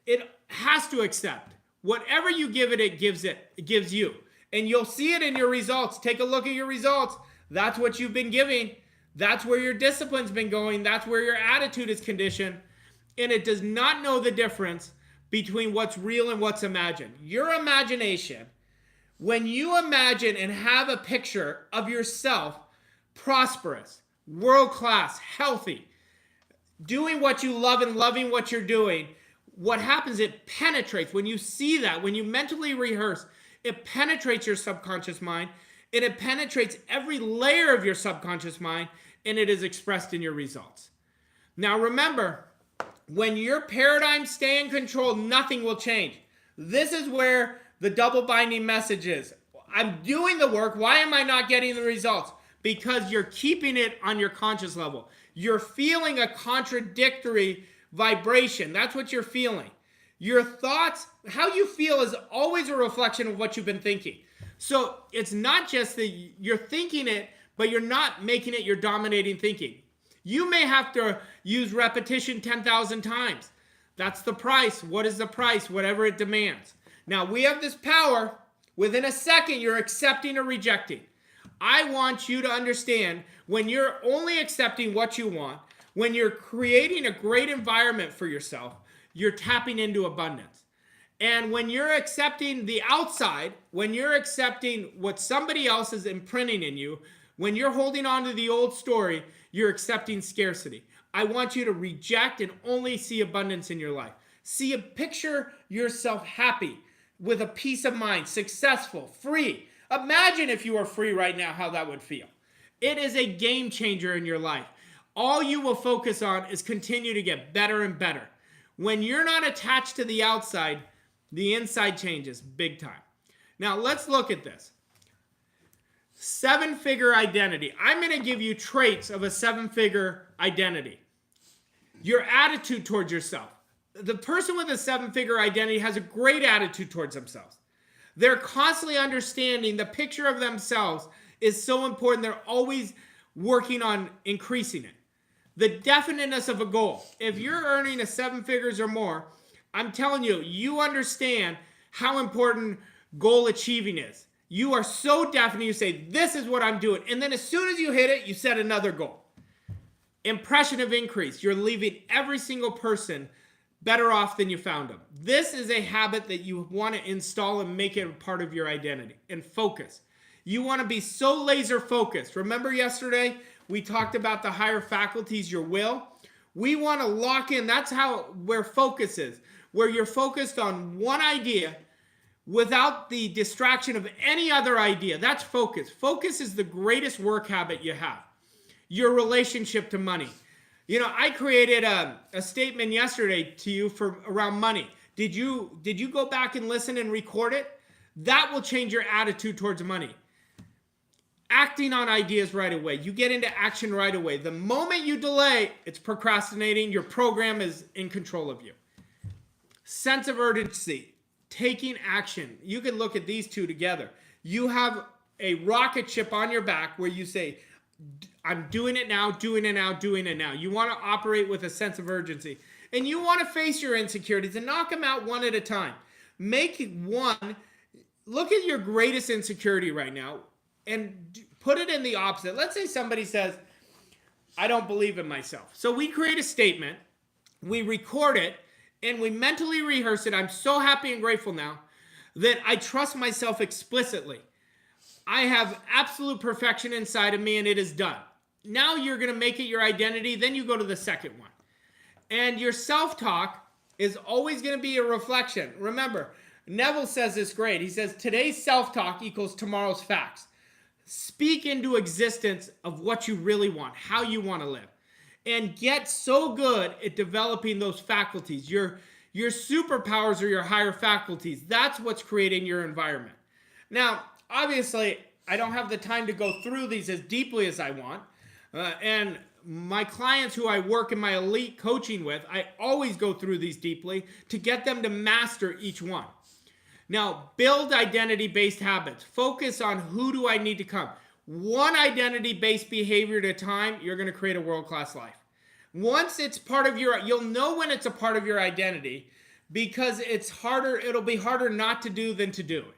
S1: it has to accept. Whatever you give it, it gives you. And you'll see it in your results. Take a look at your results. That's what you've been giving. That's where your discipline's been going. That's where your attitude is conditioned. And it does not know the difference between what's real and what's imagined. Your imagination, when you imagine and have a picture of yourself prosperous, world-class, healthy, doing what you love and loving what you're doing, what happens, it penetrates. When you see that, when you mentally rehearse, it penetrates your subconscious mind, and it penetrates every layer of your subconscious mind, and it is expressed in your results. Now remember, when your paradigms stay in control, nothing will change. This is where the double binding message is. I'm doing the work. Why am I not getting the results? Because you're keeping it on your conscious level. You're feeling a contradictory vibration. That's what you're feeling. Your thoughts, how you feel is always a reflection of what you've been thinking. So it's not just that you're thinking it, but you're not making it your dominating thinking. You may have to use repetition 10,000 times. That's the price. What is the price? Whatever it demands. Now we have this power. Within a second, you're accepting or rejecting. I want you to understand, when you're only accepting what you want, when you're creating a great environment for yourself, you're tapping into abundance. And when you're accepting the outside, when you're accepting what somebody else is imprinting in you, when you're holding on to the old story, you're accepting scarcity. I want you to reject and only see abundance in your life. Picture yourself happy, with a peace of mind, successful, free. Imagine if you were free right now, how that would feel. It is a game changer in your life. All you will focus on is continue to get better and better. When you're not attached to the outside, the inside changes big time. Now let's look at this. 7-figure identity. I'm going to give you traits of a 7-figure identity. Your attitude towards yourself. The person with a 7-figure identity has a great attitude towards themselves. They're constantly understanding the picture of themselves is so important. They're always working on increasing it. The definiteness of a goal. If you're earning a 7 figures or more, I'm telling you, you understand how important goal achieving is. You are so definite, you say, this is what I'm doing. And then as soon as you hit it, you set another goal. Impression of increase. You're leaving every single person better off than you found them. This is a habit that you want to install and make it a part of your identity. And focus. You want to be so laser focused. Remember yesterday we talked about the higher faculties, your will? We want to lock in. That's where focus is. Where you're focused on one idea without the distraction of any other idea. That's focus. Focus is the greatest work habit you have. Your relationship to money. You know, I created a statement yesterday to you for around money. Did you go back and listen and record it? That will change your attitude towards money. Acting on ideas right away. You get into action right away. The moment you delay, it's procrastinating. Your program is in control of you. Sense of urgency. Taking action. You can look at these two together. You have a rocket ship on your back where you say, I'm doing it now, doing it now, doing it now. You want to operate with a sense of urgency. And you want to face your insecurities and knock them out one at a time. Make one. Look at your greatest insecurity right now and put it in the opposite. Let's say somebody says, I don't believe in myself. So we create a statement, we record it, and we mentally rehearse it. I'm so happy and grateful now that I trust myself explicitly. I have absolute perfection inside of me and it is done. Now you're going to make it your identity. Then you go to the second one. And your self-talk is always going to be a reflection. Remember, Neville says this great. He says, today's self-talk equals tomorrow's facts. Speak into existence of what you really want, how you want to live. And get so good at developing those faculties. Your superpowers are your higher faculties. That's what's creating your environment. Now, obviously, I don't have the time to go through these as deeply as I want. And my clients who I work in my elite coaching with, I always go through these deeply to get them to master each one. Now, build identity-based habits. Focus on who do I need to come. One identity-based behavior at a time, you're going to create a world-class life. Once it's part of you'll know when it's a part of your identity because it'll be harder not to do than to do it.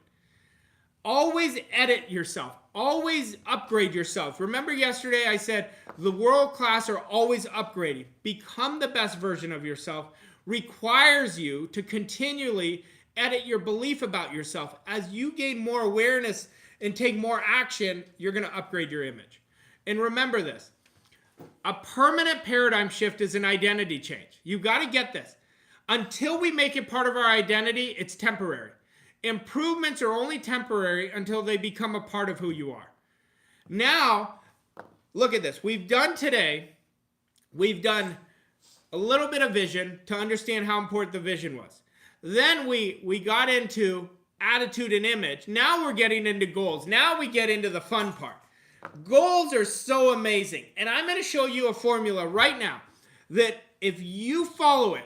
S1: Always edit yourself. Always upgrade yourself. Remember yesterday I said the world class are always upgrading. Become the best version of yourself requires you to continually edit your belief about yourself. As you gain more awareness and take more action, you're going to upgrade your image. And remember this. A permanent paradigm shift is an identity change. You got to get this. Until we make it part of our identity, it's temporary. Improvements are only temporary until they become a part of who you are. Now, look at this. We've done a little bit of vision to understand how important the vision was. Then we got into attitude and image. Now we're getting into goals. Now we get into the fun part. Goals are so amazing. And I'm going to show you a formula right now that if you follow it,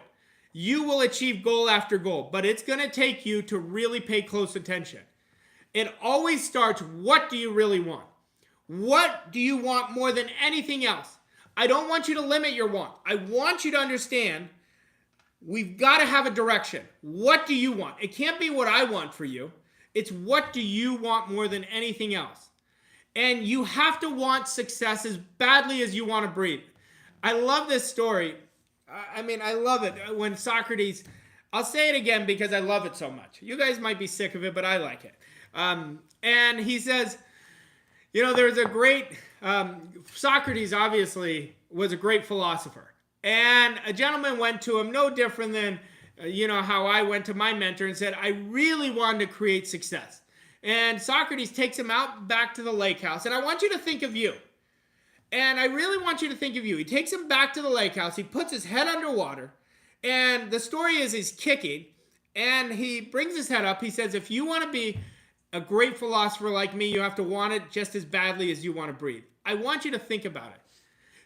S1: you will achieve goal after goal. But it's going to take you to really pay close attention. It always starts, what do you really want? What do you want more than anything else? I don't want you to limit your want. I want you to understand we've got to have a direction. What do you want? It can't be what I want for you. It's what do you want more than anything else? And you have to want success as badly as you want to breathe. I love this story. I love it. When Socrates, I'll say it again because I love it so much. You guys might be sick of it, but I like it. And he says, there's a great, Socrates obviously was a great philosopher. And a gentleman went to him, no different than, how I went to my mentor and said, I really wanted to create success. And Socrates takes him out back to the lake house. And I want you to think of you. And I really want you to think of you. He takes him back to the lake house. He puts his head underwater. And the story is he's kicking. And he brings his head up. He says, if you want to be a great philosopher like me, you have to want it just as badly as you want to breathe. I want you to think about it.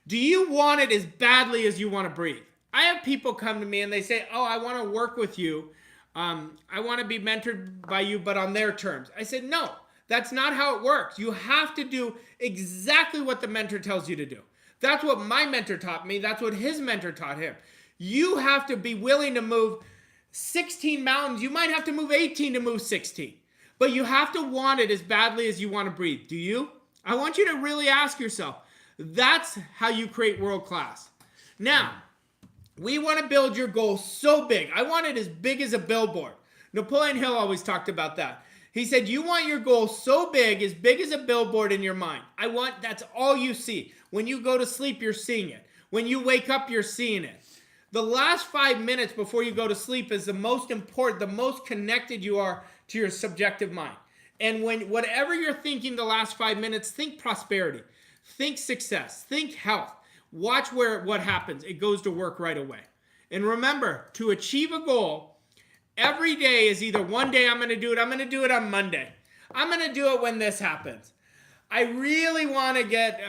S1: Do you want it as badly as you want to breathe? I have people come to me and they say, oh, I want to work with you. I want to be mentored by you, but on their terms. I said, no, that's not how it works. You have to do exactly what the mentor tells you to do. That's what my mentor taught me. That's what his mentor taught him. You have to be willing to move 16 mountains. You might have to move 18 to move 16. But you have to want it as badly as you want to breathe. Do you? I want you to really ask yourself. That's how you create world class. Now, we want to build your goal so big. I want it as big as a billboard. Napoleon Hill always talked about that. He said, you want your goal so big as a billboard in your mind. That's all you see. When you go to sleep, you're seeing it. When you wake up, you're seeing it. The last 5 minutes before you go to sleep is the most important, the most connected you are to your subjective mind. And whatever you're thinking the last 5 minutes, think prosperity, think success, think health. Watch what happens. It goes to work right away. And remember, to achieve a goal, every day is either one day I'm going to do it on Monday. I'm going to do it when this happens. I really want to get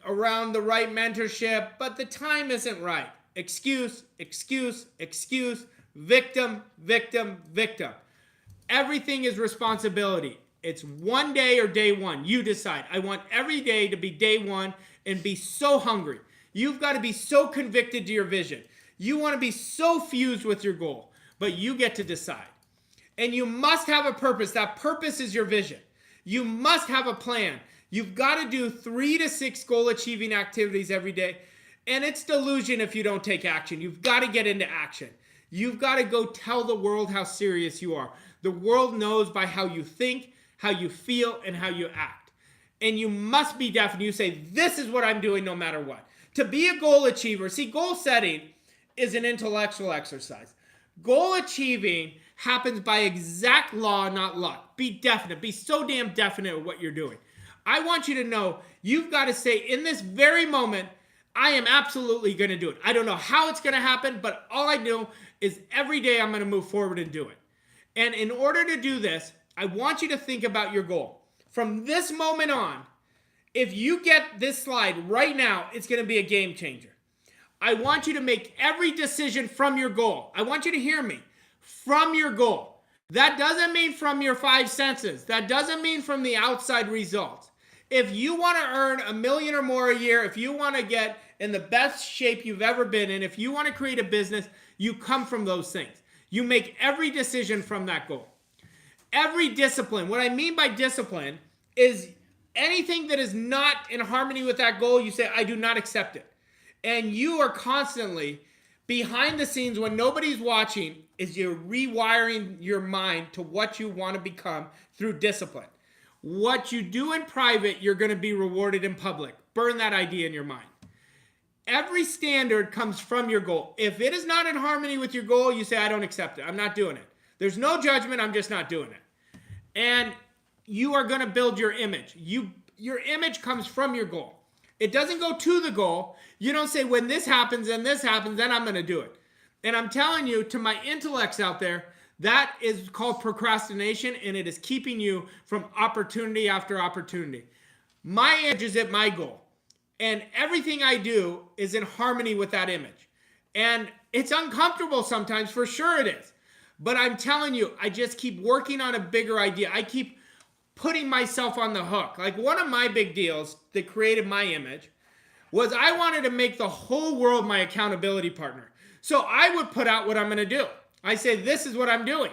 S1: around the right mentorship, but the time isn't right. Excuse, excuse, excuse, victim, victim, victim. Everything is responsibility. It's one day or day one. You decide. I want every day to be day one and be so hungry. You've got to be so convicted to your vision. You want to be so fused with your goal, but you get to decide. And you must have a purpose. That purpose is your vision. You must have a plan. You've got to do 3 to 6 goal achieving activities every day. And it's delusion if you don't take action. You've got to get into action. You've got to go tell the world how serious you are. The world knows by how you think, how you feel, and how you act. And you must be definite. You say, this is what I'm doing no matter what. To be a goal achiever, see, goal setting is an intellectual exercise. Goal achieving happens by exact law, not luck. Be definite. Be so damn definite with what you're doing. I want you to know you've got to say, in this very moment, I am absolutely going to do it. I don't know how it's going to happen, but all I know is every day I'm going to move forward and do it. And in order to do this, I want you to think about your goal. From this moment on, if you get this slide right now, it's going to be a game changer. I want you to make every decision from your goal. I want you to hear me. From your goal. That doesn't mean from your 5 senses. That doesn't mean from the outside results. If you want to earn $1 million or more a year, if you want to get in the best shape you've ever been in, if you want to create a business, you come from those things. You make every decision from that goal. Every discipline. What I mean by discipline is anything that is not in harmony with that goal, you say, I do not accept it. And you are constantly behind the scenes when nobody's watching, is you're rewiring your mind to what you want to become through discipline. What you do in private, you're going to be rewarded in public. Burn that idea in your mind. Every standard comes from your goal. If it is not in harmony with your goal, you say, I don't accept it. I'm not doing it. There's no judgment. I'm just not doing it. And you are going to build your image. Your image comes from your goal. It doesn't go to the goal. You don't say, when this happens and this happens, then I'm going to do it. And I'm telling you, to my intellects out there, that is called procrastination, and it is keeping you from opportunity after opportunity. My image is at my goal, and everything I do is in harmony with that image. And it's uncomfortable sometimes, for sure it is. But I'm telling you, I just keep working on a bigger idea. I keep putting myself on the hook. Like, one of my big deals that created my image was I wanted to make the whole world my accountability partner. So I would put out what I'm going to do. I say, this is what I'm doing.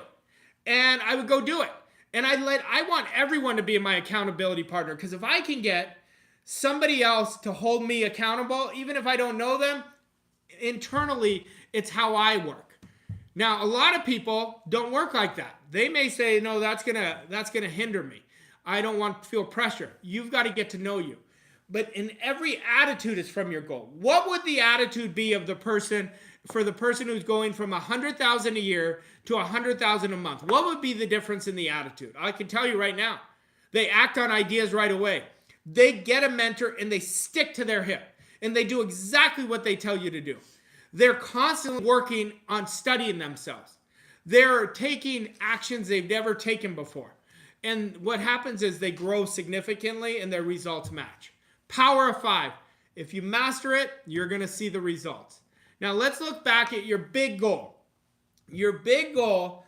S1: And I would go do it. And I want everyone to be my accountability partner, because if I can get somebody else to hold me accountable, even if I don't know them, internally, it's how I work. Now, a lot of people don't work like that. They may say, no, that's gonna hinder me. I don't want to feel pressure. You've got to get to know you. But in every attitude is from your goal. What would the attitude be of the person, for the person who's going from 100,000 a year to 100,000 a month? What would be the difference in the attitude? I can tell you right now. They act on ideas right away. They get a mentor and they stick to their hip. And they do exactly what they tell you to do. They're constantly working on studying themselves. They're taking actions they've never taken before. And what happens is they grow significantly and their results match. Power of 5. If you master it, you're going to see the results. Now let's look back at your big goal. Your big goal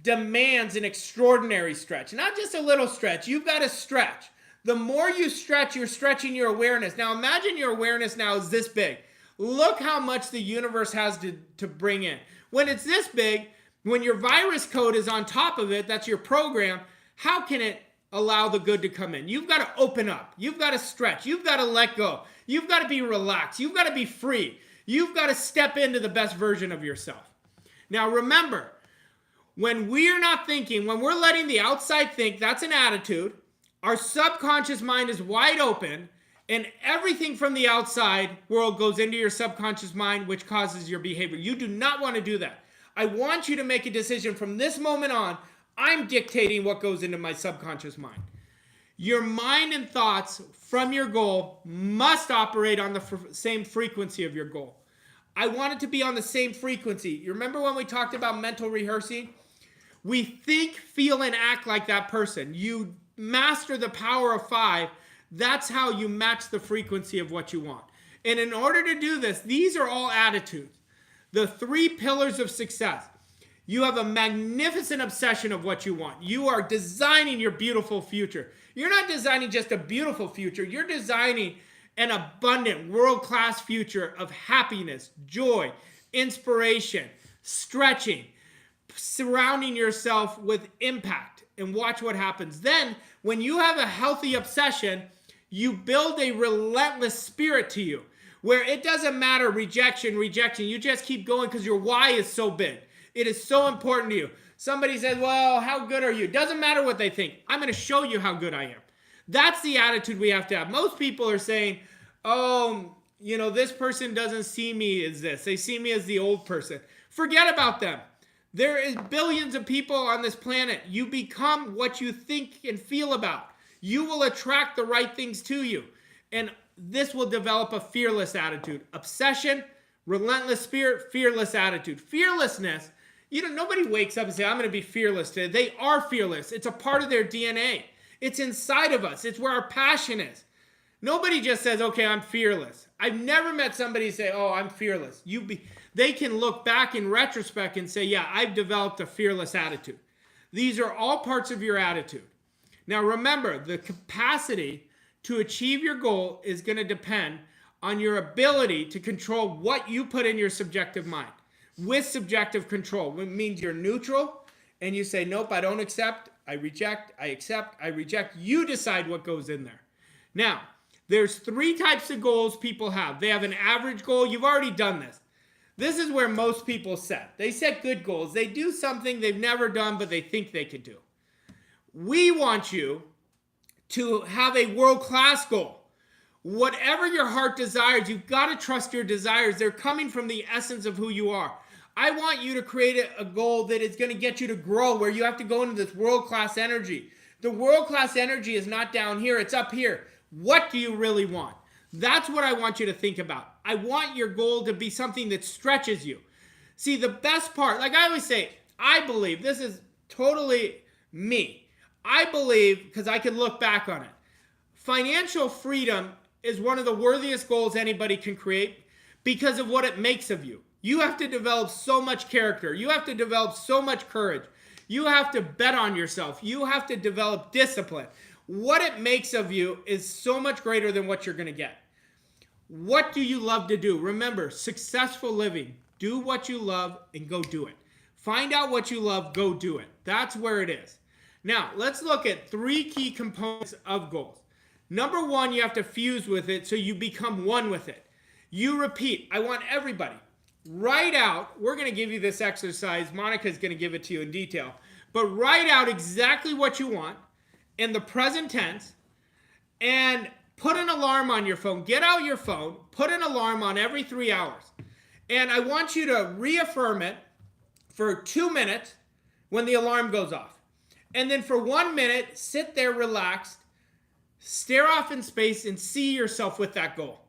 S1: demands an extraordinary stretch, not just a little stretch. You've got to stretch. The more you stretch, you're stretching your awareness. Now imagine your awareness now is this big. Look how much the universe has to bring in. When it's this big, when your virus code is on top of it, that's your program, how can it allow the good to come in? You've got to open up. You've got to stretch. You've got to let go. You've got to be relaxed. You've got to be free. You've got to step into the best version of yourself. Now remember, when we're not thinking, when we're letting the outside think, that's an attitude. Our subconscious mind is wide open, and everything from the outside world goes into your subconscious mind, which causes your behavior. You do not want to do that. I want you to make a decision from this moment on. I'm dictating what goes into my subconscious mind. Your mind and thoughts from your goal must operate on the same frequency of your goal. I want it to be on the same frequency. You remember when we talked about mental rehearsing? We think, feel, and act like that person. You master the power of 5. That's how you match the frequency of what you want. And in order to do this, these are all attitudes. The 3 pillars of success. You have a magnificent obsession of what you want. You are designing your beautiful future. You're not designing just a beautiful future. You're designing an abundant, world-class future of happiness, joy, inspiration, stretching, surrounding yourself with impact, and watch what happens. Then, when you have a healthy obsession, you build a relentless spirit to you, where it doesn't matter rejection, you just keep going because your why is so big. It is so important to you. Somebody says, well, how good are you? Doesn't matter what they think. I'm going to show you how good I am. That's the attitude we have to have. Most people are saying, oh, this person doesn't see me as this. They see me as the old person. Forget about them. There is billions of people on this planet. You become what you think and feel about. You will attract the right things to you. And this will develop a fearless attitude. Obsession, relentless spirit, fearless attitude. Fearlessness, nobody wakes up and says, I'm going to be fearless today. They are fearless. It's a part of their DNA. It's inside of us. It's where our passion is. Nobody just says, okay, I'm fearless. I've never met somebody say, oh, I'm fearless. They can look back in retrospect and say, yeah, I've developed a fearless attitude. These are all parts of your attitude. Now remember, the capacity to achieve your goal is going to depend on your ability to control what you put in your subjective mind. With subjective control, it means you're neutral and you say, nope, I don't accept, I reject, I accept, I reject. You decide what goes in there. Now, there's 3 types of goals people have. They have an average goal. You've already done this. This is where most people set. They set good goals. They do something they've never done, but they think they can do. We want you to have a world-class goal. Whatever your heart desires, you've got to trust your desires. They're coming from the essence of who you are. I want you to create a goal that is going to get you to grow, where you have to go into this world-class energy. The world-class energy is not down here, it's up here. What do you really want? That's what I want you to think about. I want your goal to be something that stretches you. See, the best part, like I always say, I believe, this is totally me. I believe, because I can look back on it, financial freedom is one of the worthiest goals anybody can create because of what it makes of you. You have to develop so much character. You have to develop so much courage. You have to bet on yourself. You have to develop discipline. What it makes of you is so much greater than what you're going to get. What do you love to do? Remember, successful living. Do what you love and go do it. Find out what you love, go do it. That's where it is. Now, let's look at 3 key components of goals. Number 1, you have to fuse with it so you become one with it. You repeat. I want everybody. Write out, we're going to give you this exercise. Monica's going to give it to you in detail. But write out exactly what you want in the present tense and put an alarm on your phone. Get out your phone, put an alarm on every 3 hours. And I want you to reaffirm it for 2 minutes when the alarm goes off. And then for 1 minute, sit there relaxed, stare off in space, and see yourself with that goal.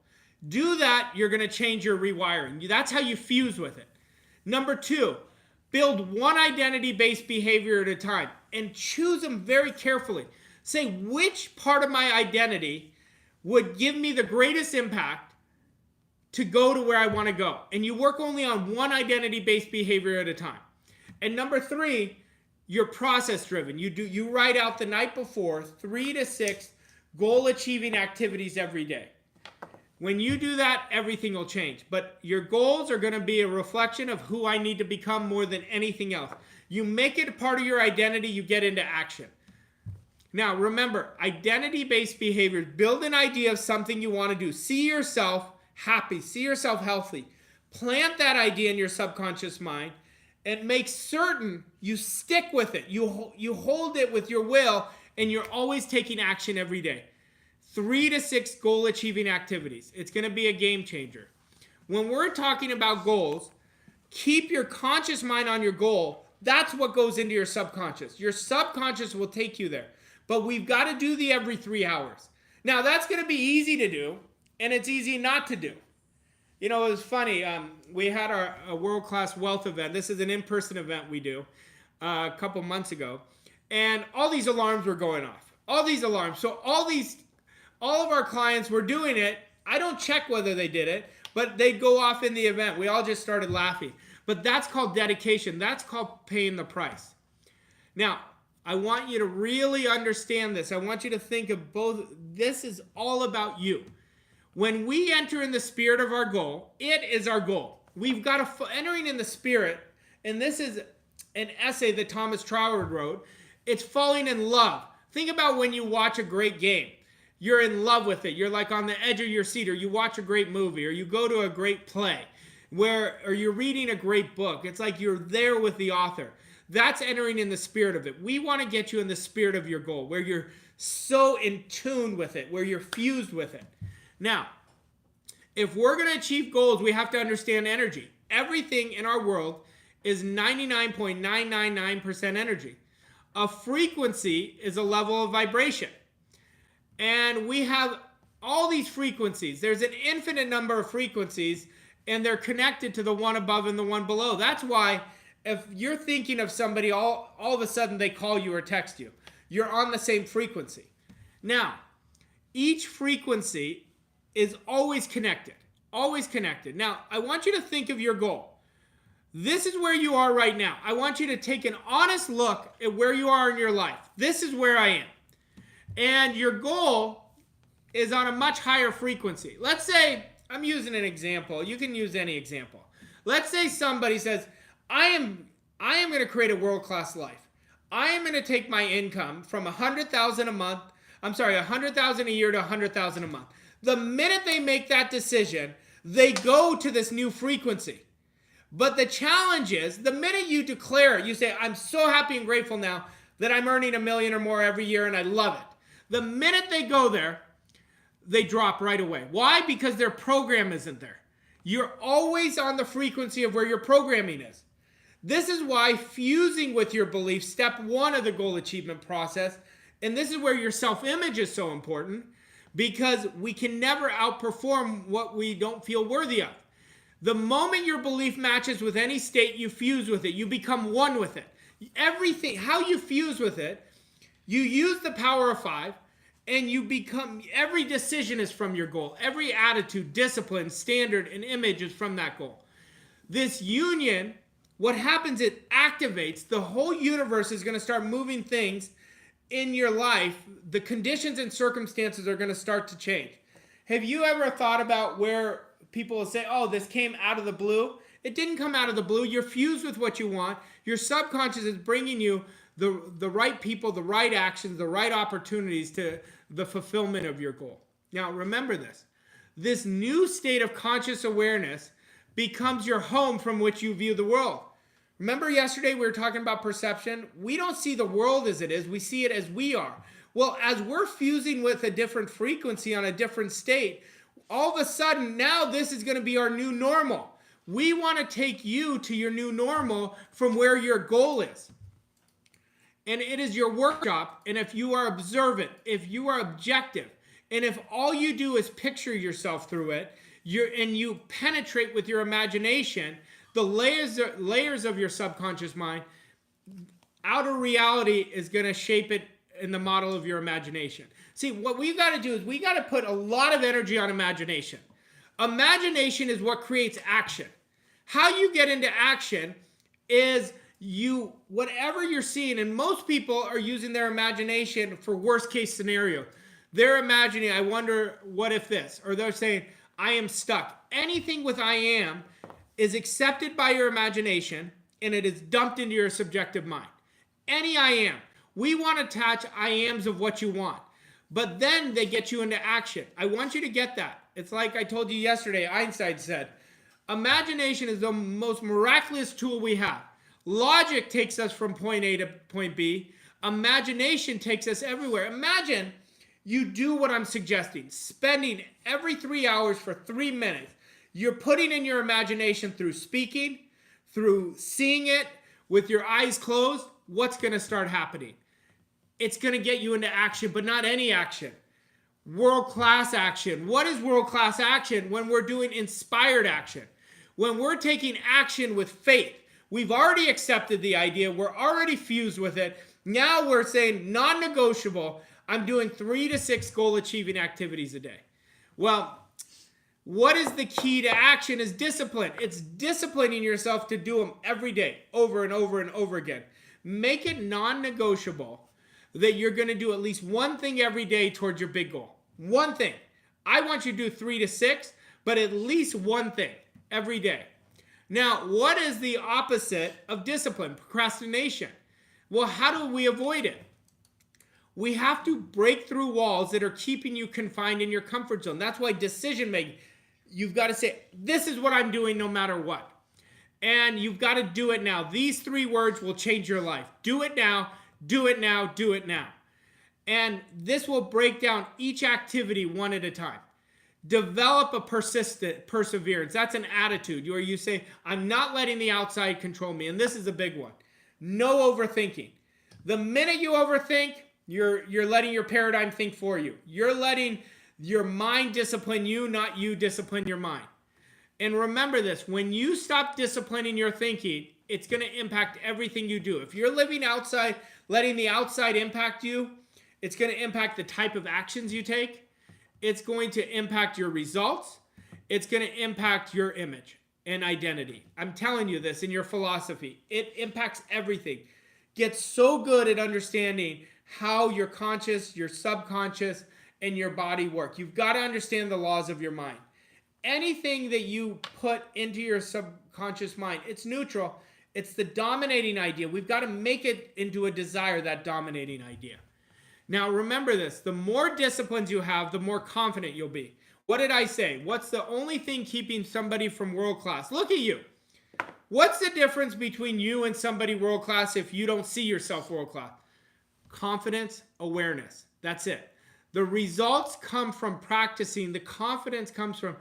S1: Do that, you're going to change your rewiring. That's how you fuse with it. Number 2, build one identity-based behavior at a time and choose them very carefully. Say, which part of my identity would give me the greatest impact to go to where I want to go? And you work only on one identity-based behavior at a time. And number 3, you're process-driven. You write out the night before 3 to 6 goal-achieving activities every day. When you do that, everything will change. But your goals are going to be a reflection of who I need to become more than anything else. You make it a part of your identity, you get into action. Now, remember, identity-based behaviors. Build an idea of something you want to do. See yourself happy. See yourself healthy. Plant that idea in your subconscious mind and make certain you stick with it. You hold it with your will, and you're always taking action every day. 3 to 6 goal-achieving activities. It's going to be a game changer. When we're talking about goals, keep your conscious mind on your goal. That's what goes into your subconscious. Your subconscious will take you there. But we've got to do the every 3 hours. Now, that's going to be easy to do, and it's easy not to do. You know, it was funny. We had a world-class wealth event. This is an in-person event we do a couple months ago. And all these alarms were going off. All these alarms. So all of our clients were doing it. I don't check whether they did it, but they'd go off in the event. We all just started laughing. But that's called dedication. That's called paying the price. Now, I want you to really understand this. I want you to think of both. This is all about you. When we enter in the spirit of our goal, it is our goal. We've got to entering in the spirit, and this is an essay that Thomas Troward wrote. It's falling in love. Think about when you watch a great game. You're in love with it. You're like on the edge of your seat, or you watch a great movie, or you go to a great play, or you're reading a great book. It's like you're there with the author. That's entering in the spirit of it. We want to get you in the spirit of your goal, where you're so in tune with it, where you're fused with it. Now, if we're going to achieve goals, we have to understand energy. Everything in our world is 99.999% energy. A frequency is a level of vibration. And we have all these frequencies. There's an infinite number of frequencies, and they're connected to the one above and the one below. That's why if you're thinking of somebody, all of a sudden they call you or text you. You're on the same frequency. Now, each frequency is always connected. Always connected. Now, I want you to think of your goal. This is where you are right now. I want you to take an honest look at where you are in your life. This is where I am. And your goal is on a much higher frequency. Let's say, I'm using an example. You can use any example. Let's say somebody says, I am going to create a world-class life. I am going to take my income from $100,000 a month. I'm sorry, $100,000 a year to $100,000 a month. The minute they make that decision, they go to this new frequency. But the challenge is, the minute you declare it, you say, I'm so happy and grateful now that I'm earning $1 million or more every year and I love it. The minute they go there, they drop right away. Why? Because their program isn't there. You're always on the frequency of where your programming is. This is why fusing with your beliefs, step one of the goal achievement process, and this is where your self-image is so important, because we can never outperform what we don't feel worthy of. The moment your belief matches with any state, you fuse with it. You become one with it. Everything, how you fuse with it, you use the power of 5, and you become, every decision is from your goal. Every attitude, discipline, standard, and image is from that goal. This union, what happens, it activates, the whole universe is going to start moving things in your life. The conditions and circumstances are going to start to change. Have you ever thought about where people will say, oh, this came out of the blue? It didn't come out of the blue. You're fused with what you want. Your subconscious is bringing you the right people, the right actions, the right opportunities to the fulfillment of your goal. Now, remember this. This new state of conscious awareness becomes your home from which you view the world. Remember yesterday we were talking about perception? We don't see the world as it is. We see it as we are. Well, as we're fusing with a different frequency on a different state, all of a sudden, now this is going to be our new normal. We want to take you to your new normal from where your goal is. And it is your workshop. And if you are observant, if you are objective, and if all you do is picture yourself through it, and you penetrate with your imagination, the layers of your subconscious mind, outer reality is going to shape it in the model of your imagination. See, what we've got to do is we got to put a lot of energy on imagination. Imagination is what creates action. How you get into action is whatever you're seeing, and most people are using their imagination for worst case scenario. They're imagining, I wonder, what if this? Or they're saying, I am stuck. Anything with I am is accepted by your imagination, and it is dumped into your subjective mind. Any I am. We want to attach I ams of what you want. But then they get you into action. I want you to get that. It's like I told you yesterday, Einstein said, imagination is the most miraculous tool we have. Logic takes us from point A to point B. Imagination takes us everywhere. Imagine you do what I'm suggesting, spending every 3 hours for 3 minutes. You're putting in your imagination through speaking, through seeing it with your eyes closed. What's going to start happening? It's going to get you into action, but not any action. World-class action. What is world-class action? When we're doing inspired action. When we're taking action with faith. We've already accepted the idea. We're already fused with it. Now we're saying non-negotiable. I'm doing 3 to 6 goal-achieving activities a day. Well, what is the key to action is discipline. It's disciplining yourself to do them every day, over and over and over again. Make it non-negotiable that you're going to do at least one thing every day towards your big goal. One thing. I want you to do 3 to 6, but at least one thing every day. Now, what is the opposite of discipline? Procrastination. Well, how do we avoid it? We have to break through walls that are keeping you confined in your comfort zone. That's why decision making, you've got to say, this is what I'm doing no matter what. And you've got to do it now. These 3 words will change your life. Do it now, do it now, do it now. And this will break down each activity one at a time. Develop a persistent perseverance. That's an attitude where you say, I'm not letting the outside control me. And this is a big one. No overthinking. The minute you overthink, you're letting your paradigm think for you. You're letting your mind discipline you, not you discipline your mind. And remember this, when you stop disciplining your thinking, it's going to impact everything you do. If you're living outside, letting the outside impact you, it's going to impact the type of actions you take. It's going to impact your results. It's going to impact your image and identity. I'm telling you this in your philosophy. It impacts everything. Get so good at understanding how your conscious, your subconscious, and your body work. You've got to understand the laws of your mind. Anything that you put into your subconscious mind, it's neutral. It's the dominating idea. We've got to make it into a desire, that dominating idea. Now, remember this. The more disciplines you have, the more confident you'll be. What did I say? What's the only thing keeping somebody from world class? Look at you. What's the difference between you and somebody world class if you don't see yourself world class? Confidence, awareness. That's it. The results come from practicing. The confidence comes from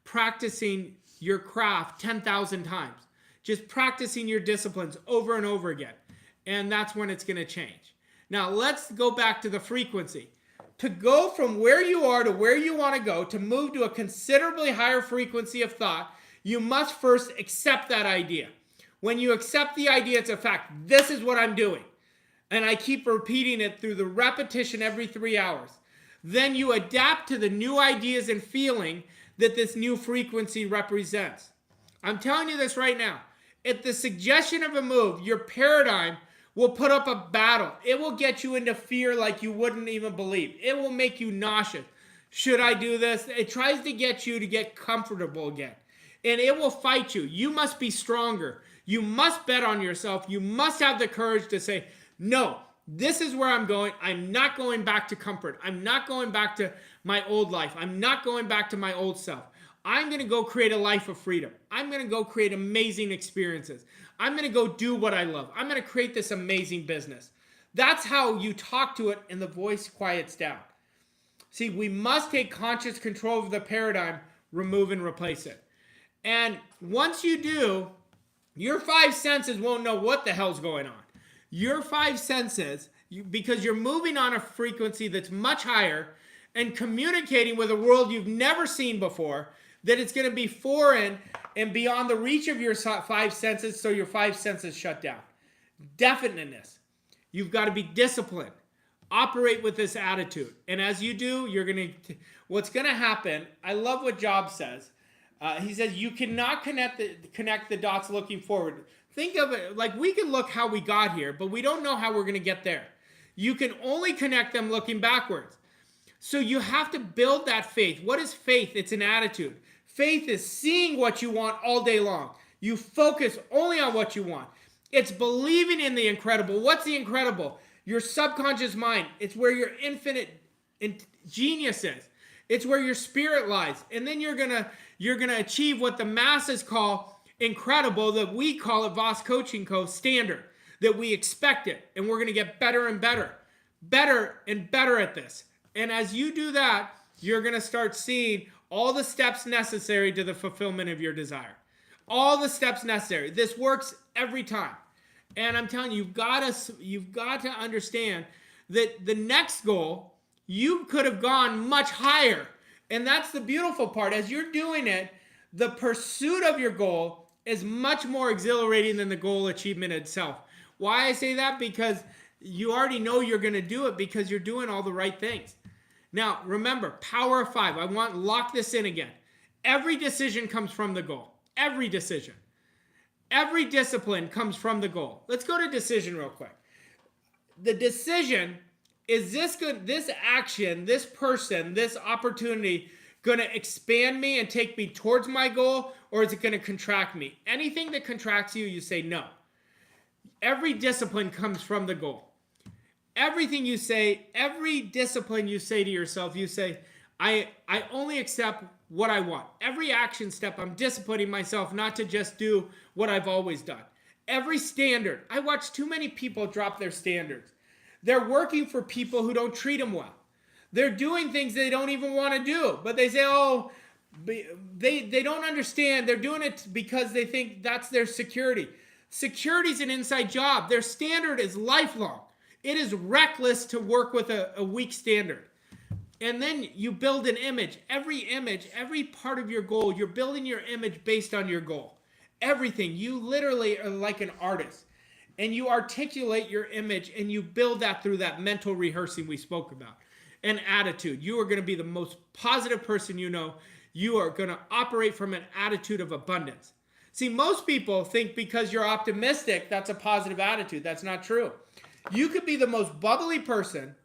S1: practicing your craft 10,000 times. Just practicing your disciplines over and over again. And that's when it's going to change. Now, let's go back to the frequency. To go from where you are to where you want to go, to move to a considerably higher frequency of thought, you must first accept that idea. When you accept the idea, it's a fact. This is what I'm doing. And I keep repeating it through the repetition every 3 hours. Then you adapt to the new ideas and feeling that this new frequency represents. I'm telling you this right now. At the suggestion of a move, your paradigm will put up a battle. It will get you into fear like you wouldn't even believe. It will make you nauseous. Should I do this? It tries to get you to get comfortable again. And it will fight you. You must be stronger. You must bet on yourself. You must have the courage to say, no, this is where I'm going. I'm not going back to comfort. I'm not going back to my old life. I'm not going back to my old self. I'm going to go create a life of freedom. I'm going to go create amazing experiences. I'm going to go do what I love. I'm going to create this amazing business. That's how you talk to it and the voice quiets down. See, we must take conscious control of the paradigm, remove and replace it. And once you do, your 5 senses won't know what the hell's going on. Your 5 senses, because you're moving on a frequency that's much higher and communicating with a world you've never seen before, that it's going to be foreign and beyond the reach of your 5 senses, so your 5 senses shut down. Definiteness. You've got to be disciplined. Operate with this attitude. And as you do, what's going to happen, I love what Jobs says. He says, you cannot connect the dots looking forward. Think of it like we can look how we got here, but we don't know how we're going to get there. You can only connect them looking backwards. So you have to build that faith. What is faith? It's an attitude. Faith is seeing what you want all day long. You focus only on what you want. It's believing in the incredible. What's the incredible? Your subconscious mind. It's where your infinite genius is. It's where your spirit lies. And then you're gonna achieve what the masses call incredible, that we call it Voss Coaching Co. standard, that we expect it. And we're gonna get better and better at this. And as you do that, you're gonna start seeing all the steps necessary to the fulfillment of your desire. All the steps necessary. This works every time. And I'm telling you, you've got to understand that the next goal, you could have gone much higher. And that's the beautiful part. As you're doing it, the pursuit of your goal is much more exhilarating than the goal achievement itself. Why I say that? Because you already know you're going to do it because you're doing all the right things. Now, remember, power of 5. I want to lock this in again. Every decision comes from the goal. Every decision. Every discipline comes from the goal. Let's go to decision real quick. The decision, is this action, this person, this opportunity going to expand me and take me towards my goal, or is it going to contract me? Anything that contracts you, you say no. Every discipline comes from the goal. Everything you say, every discipline you say to yourself, you say, I only accept what I want. Every action step, I'm disciplining myself not to just do what I've always done. Every standard. I watch too many people drop their standards. They're working for people who don't treat them well. They're doing things they don't even want to do, but they say, oh, they don't understand. They're doing it because they think that's their security. Security is an inside job. Their standard is lifelong. It is reckless to work with a weak standard. And then you build an image. Every image, every part of your goal, you're building your image based on your goal. Everything. You literally are like an artist. And you articulate your image and you build that through that mental rehearsing we spoke about. An attitude. You are going to be the most positive person you know. You are going to operate from an attitude of abundance. See, most people think because you're optimistic, that's a positive attitude. That's not true. You could be the most bubbly person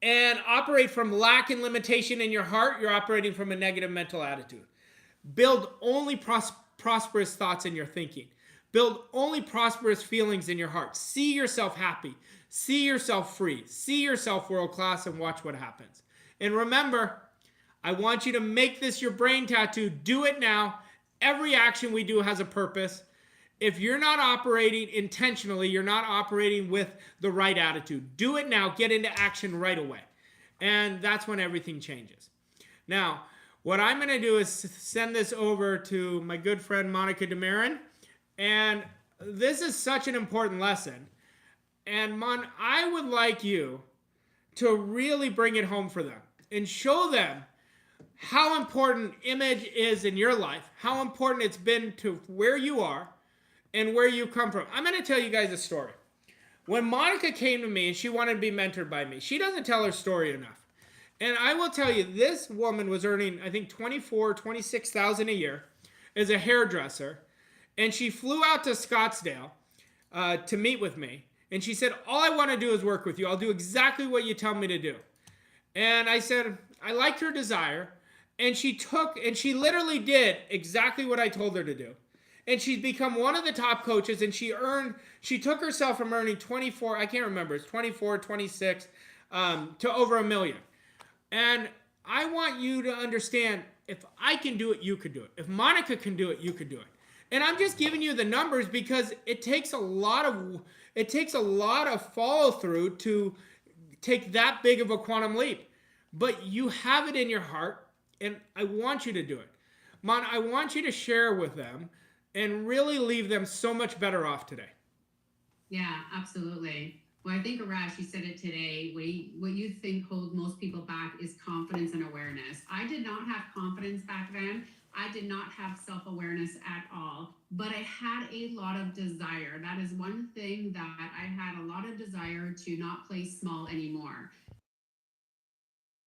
S1: and operate from lack and limitation in your heart. You're operating from a negative mental attitude. Build only prosperous thoughts in your thinking. Build only prosperous feelings in your heart. See yourself happy. See yourself free. See yourself world class and watch what happens. And remember, I want you to make this your brain tattoo. Do it now. Every action we do has a purpose. If you're not operating intentionally, you're not operating with the right attitude. Do it now. Get into action right away. And that's when everything changes. Now, what I'm going to do is send this over to my good friend Monica DeMarin. And this is such an important lesson. And Mon, I would like you to really bring it home for them and show them how important image is in your life, how important it's been to where you are and where you come from. I'm going to tell you guys a story. When Monica came to me and she wanted to be mentored by me, she doesn't tell her story enough. And I will tell you, this woman was earning, I think, $26,000 a year as a hairdresser. And she flew out to Scottsdale to meet with me. And she said, all I want to do is work with you. I'll do exactly what you tell me to do. And I said, I liked her desire. And she literally did exactly what I told her to do. And she's become one of the top coaches. And she took herself from earning 24, I can't remember, it's 24, 26, to over $1 million. And I want you to understand, if I can do it, you could do it. If Monica can do it, you could do it. And I'm just giving you the numbers because it takes a lot of follow through to take that big of a quantum leap. But you have it in your heart, and I want you to do it. Mon, I want you to share with them and really leave them so much better off today.
S3: Yeah, absolutely. Well, I think, Arash, you said it today. What you think holds most people back is confidence and awareness. I did not have confidence back then. I did not have self-awareness at all, but I had a lot of desire. That is one thing that I had a lot of desire to not play small anymore.